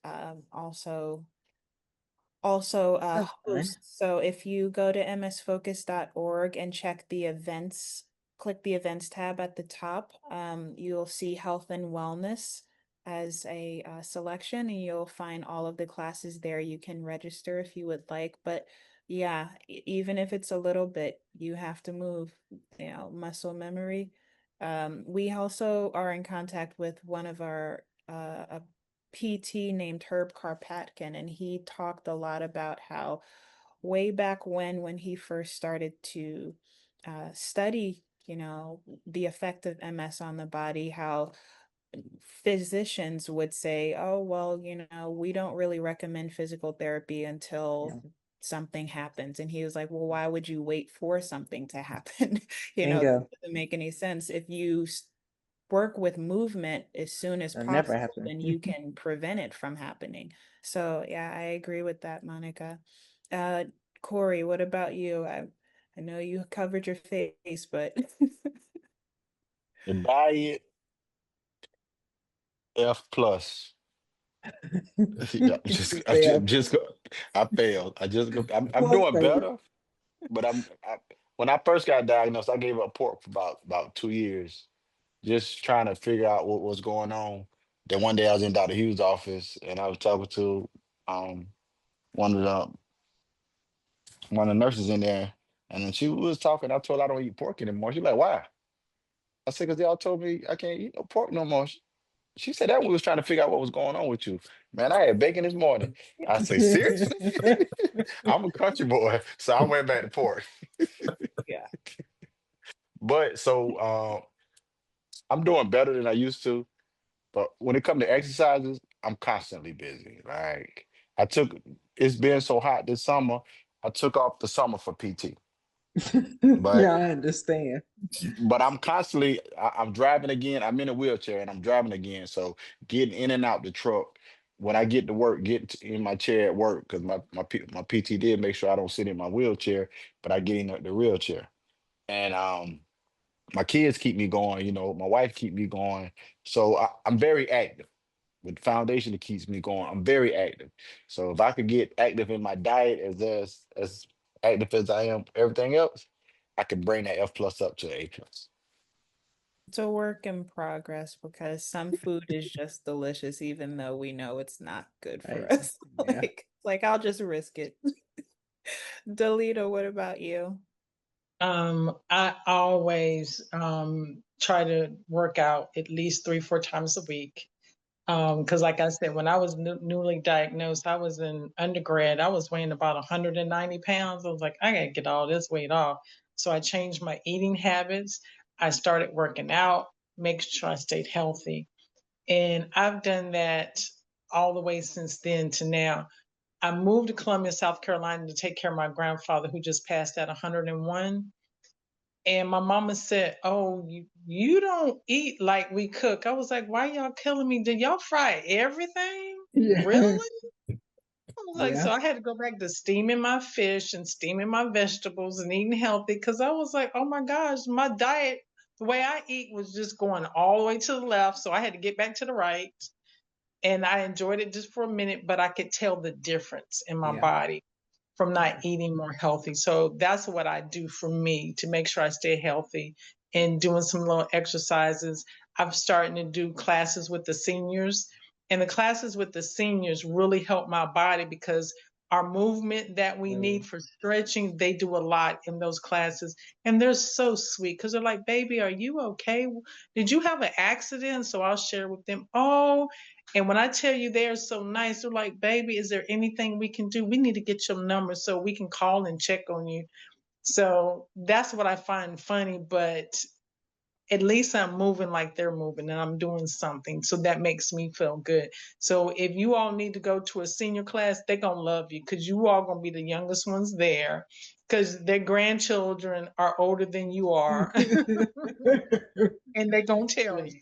also That's fun. hosts. So if you go to msfocus.org and check the events, click the events tab at the top, you'll see health and wellness as a selection, and you'll find all of the classes there. You can register if you would like, but yeah, even if it's a little bit, you have to move, muscle memory. We also are in contact with one of our a PT named Herb Karpatkin, and he talked a lot about how way back when he first started to study, the effect of MS on the body, how physicians would say, oh, well, we don't really recommend physical therapy until Yeah. something happens. And he was like, well, why would you wait for something to happen? It Bingo. doesn't make any sense. If you work with movement as soon as It'll never possible, happen. then you can prevent it from happening. So yeah, I agree with that, Monica. Uh, Corey, what about you? I know you covered your face, but The diet F plus. Yeah, You failed. I failed. I'm Well doing played. better, but when I first got diagnosed, I gave up pork for about 2 years, just trying to figure out what was going on. Then one day I was in Dr. Hughes' office and I was talking to um one of the nurses in there, and then she was talking. I told her I don't eat pork anymore. She's like, why? I said, because y'all told me I can't eat no pork no more. She said that we was trying to figure out what was going on with you. Man, I had bacon this morning. I said, seriously? I'm a country boy, so I went back to pork. yeah. But so I'm doing better than I used to. But when it comes to exercises, I'm constantly busy. Like I took, it's been so hot this summer. I took off the summer for PT. But Yeah, I understand. I'm constantly I'm driving again. I'm in a wheelchair and I'm driving again. So getting in and out the truck when I get to work, in my chair at work because my PT did make sure I don't sit in my wheelchair, but I get in the wheelchair. And my kids keep me going. My wife keep me going. So I'm very active. With the foundation that keeps me going, I'm very active. So if I could get active in my diet as active as I am everything else, I can bring that F plus up to A plus. It's a work in progress because some food is just delicious, even though we know it's not good for Right. us. Yeah. I'll just risk it. Dalita, what about you? I always try to work out at least 3-4 times a week. Because like I said, when I was newly diagnosed, I was in undergrad. I was weighing about 190 pounds. I was like, I gotta get all this weight off. So I changed my eating habits. I started working out, making sure I stayed healthy. And I've done that all the way since then to now. I moved to Columbia, South Carolina to take care of my grandfather who just passed at 101. And my mama said, oh, you don't eat like we cook. I was like, why y'all killing me? Did y'all fry everything? Yeah. Really? I was like, Yeah. so I had to go back to steaming my fish and steaming my vegetables and eating healthy because I was like, oh my gosh, my diet, the way I eat was just going all the way to the left. So I had to get back to the right. And I enjoyed it just for a minute, but I could tell the difference in my Yeah. body from not Yeah. eating more healthy. So that's what I do for me to make sure I stay healthy and doing some little exercises. I'm starting to do classes with the seniors, and the classes with the seniors really help my body because our movement that we Really. need for stretching, they do a lot in those classes. And they're so sweet because they're like, baby, are you okay? Did you have an accident? So I'll share with them, oh, And when I tell you they're so nice, they're like, baby, is there anything we can do? We need to get your number so we can call and check on you. So that's what I find funny, but at least I'm moving like they're moving and I'm doing something. So that makes me feel good. So if you all need to go to a senior class, they're going to love you because you all going to be the youngest ones there because their grandchildren are older than you are. And they're going to tell you.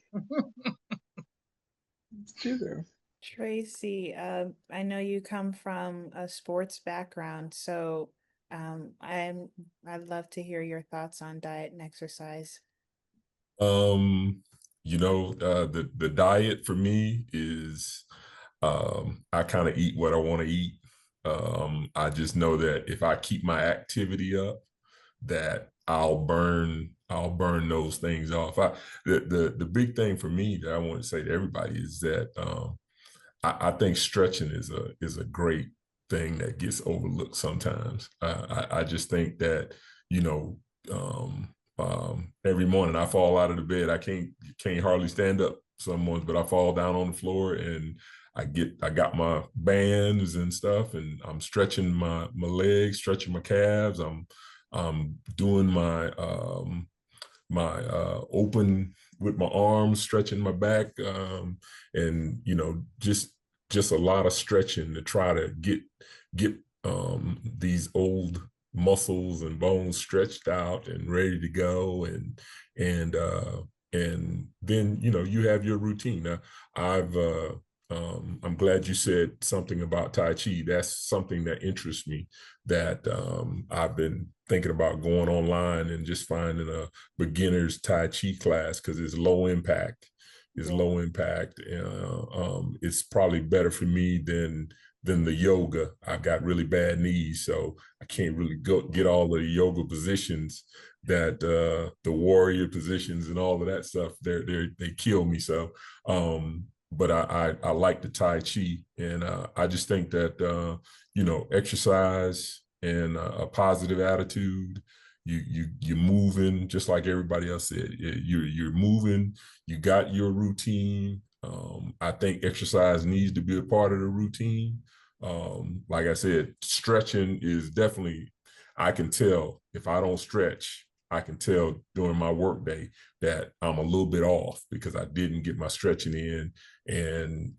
It's true though. Tracy, I know you come from a sports background, so I'd love to hear your thoughts on diet and exercise. The diet for me is I kind of eat what I want to eat. I just know that if I keep my activity up, that I'll burn those things off. The big thing for me that I want to say to everybody is that I think stretching is a great thing that gets overlooked sometimes. I just think that, every morning I fall out of the bed. I can't hardly stand up some mornings, but I fall down on the floor and I got my bands and stuff, and I'm stretching my legs, stretching my calves. I'm doing my open with my arms, stretching my back, and just a lot of stretching to try to get these old muscles and bones stretched out and ready to go, and then you have your routine. Now, I'm glad you said something about Tai Chi. That's something that interests me, that I've been thinking about going online and just finding a beginner's Tai Chi class because it's low impact. It's low impact. It's probably better for me than the yoga. I've got really bad knees, so I can't really get all of the yoga positions that the warrior positions and all of that stuff. They kill me. So, but I like the Tai Chi, and I just think that exercise and a positive attitude. You're moving just like everybody else said. You're moving. You got your routine. I think exercise needs to be a part of the routine. Like I said, stretching is definitely. I can tell if I don't stretch. I can tell during my work day that I'm a little bit off because I didn't get my stretching in, and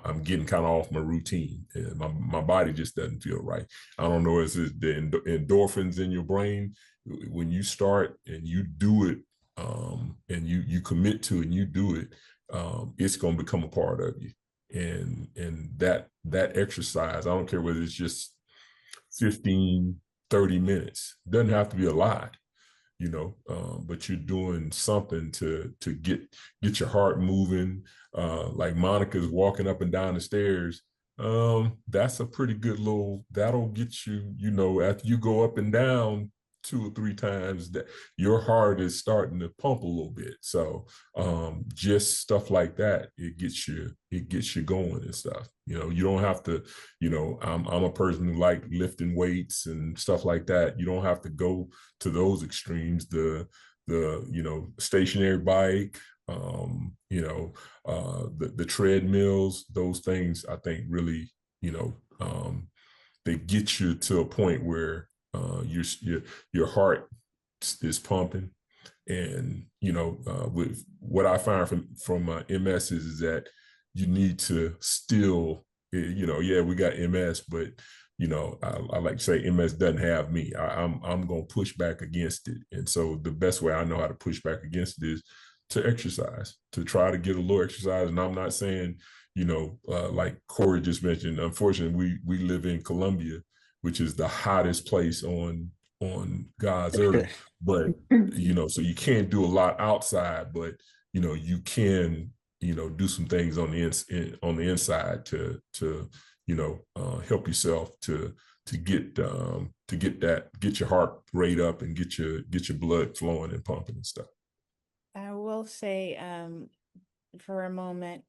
I'm getting kind of off my routine. And my body just doesn't feel right. I don't know, is it the endorphins in your brain when you start and you do it, and you commit to it and you do it, it's going to become a part of you. And that exercise, I don't care whether it's just 15, 30 minutes, doesn't have to be a lot. But you're doing something to get your heart moving. Like Monica's walking up and down the stairs. That's a pretty good that'll get you, after you go up and down 2 or 3 times, that your heart is starting to pump a little bit. So just stuff like that, it gets you going and stuff. You don't have to, I'm a person who like lifting weights and stuff like that. You don't have to go to those extremes. The stationary bike, the treadmills, those things, I think really, they get you to a point where your heart is pumping. And with what I find from MS is that you need to still, we got MS, but I like to say MS doesn't have me. I'm gonna push back against it. And so the best way I know how to push back against it is to exercise, to try to get a little exercise. And I'm not saying, like Corey just mentioned, unfortunately we live in Colombia, which is the hottest place on God's earth. But so you can't do a lot outside, but you can do some things on the inside to help yourself to get your heart rate up and get your blood flowing and pumping and stuff. I will say, for a moment,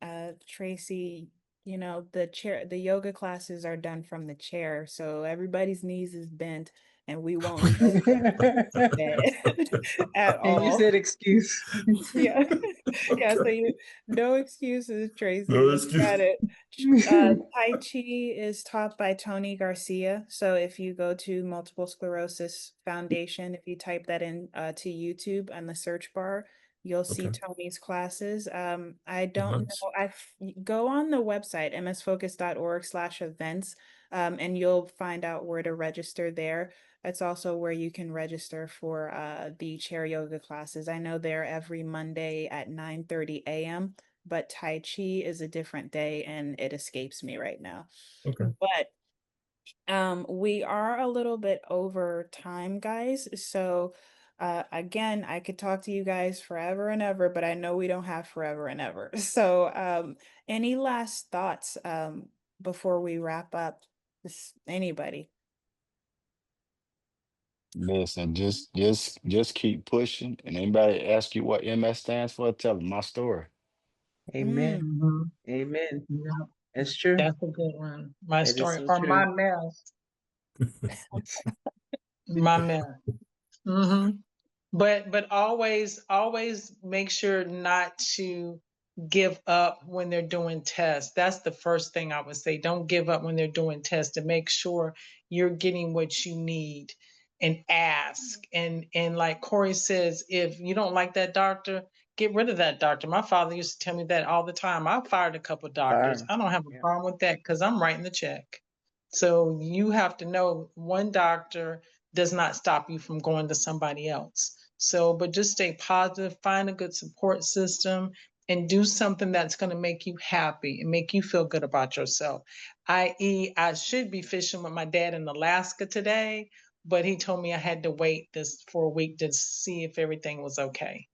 Tracy, you know, the yoga classes are done from the chair, so everybody's knees is bent and we won't know that at And you all. said excuse. Yeah. Yeah, so Okay. no excuses, Tracy. No You excuse. got it. Tai Chi is taught by Tony Garcia. So if you go to Multiple Sclerosis Foundation, if you type that in to YouTube on the search bar, you'll see Okay. Tony's classes. I don't Nice. know. Go on the website, msfocus.org/events, and you'll find out where to register there. It's also where you can register for the chair yoga classes. I know they're every Monday at 9:30 a.m., but Tai Chi is a different day and it escapes me right now. Okay. But we are a little bit over time, guys. So again, I could talk to you guys forever and ever, but I know we don't have forever and ever. So any last thoughts before we wrap up? Anybody? Listen, just keep pushing. And anybody ask you what MS stands for, tell them my story. Amen. Mhm. Amen. Yeah, That's true. that's a good one. My That is story, so or my true. mess. My mess. Hmm. But always make sure not to give up when they're doing tests. That's the first thing I would say. Don't give up when they're doing tests, to make sure you're getting what you need, and ask. And like Corey says, if you don't like that doctor, get rid of that doctor. My father used to tell me that all the time. I fired a couple doctors. Fire. I don't have a Yeah. problem with that because I'm writing the check. So you have to know one doctor does not stop you from going to somebody else. So, but just stay positive, find a good support system, and do something that's going to make you happy and make you feel good about yourself. I.e., I should be fishing with my dad in Alaska today, but he told me I had to wait this for a week to see if everything was okay.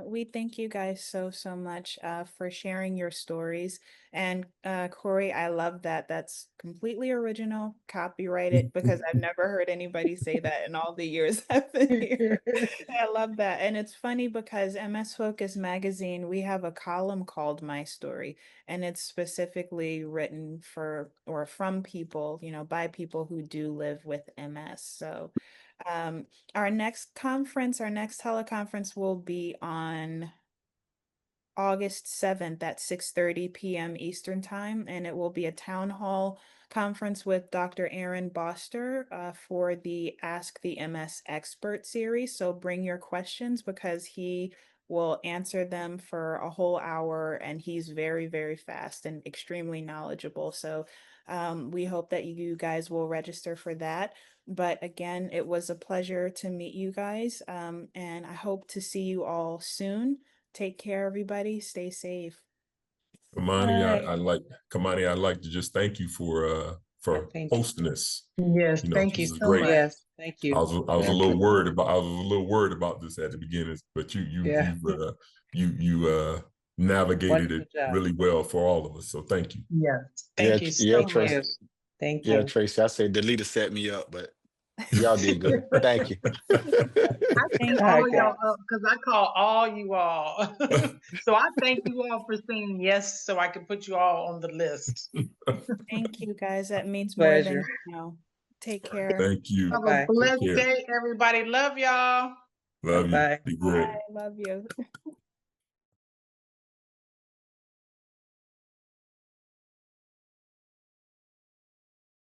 We thank you guys so much for sharing your stories. And Corey, I love that. That's completely original, copyrighted, because I've never heard anybody say that in all the years I've been here. I love that. And it's funny because MS Focus magazine, we have a column called My Story, and it's specifically written for or from people, you know, by people who do live with MS. So our next teleconference will be on August 7th at 6:30 p.m. Eastern Time, and it will be a town hall conference with Dr. Aaron Boster for the Ask the MS Expert series. So bring your questions because he will answer them for a whole hour, and he's very fast and extremely knowledgeable. So we hope that you guys will register for that. But again, it was a pleasure to meet you guys, and I hope to see you all soon. Take care, everybody. Stay safe. Kimani, Right. Kimani, I'd like to just thank you for Thank you. hosting this. Yes, You know, thank you this is so great. much. Yes, thank I you. was a little worried about this at the beginning, but Yeah. you navigated Wonderful it job. really well for all of us. So thank you. Yes, Yeah, thank you so yeah, much. Tracy. Thank Yeah, you. Tracy. I say Dalita set me up, but y'all did good. Thank you. I Thank call you, y'all guys. up because I call all you all. So I thank you all for saying yes, so I can put you all on the list. Thank you, guys. That means more than Pleasure. you know. Take care. Thank you. Have a Bye-bye. Take blessed care. day, everybody. Love y'all. Love you. Bye-bye. Be good. Bye. Love you.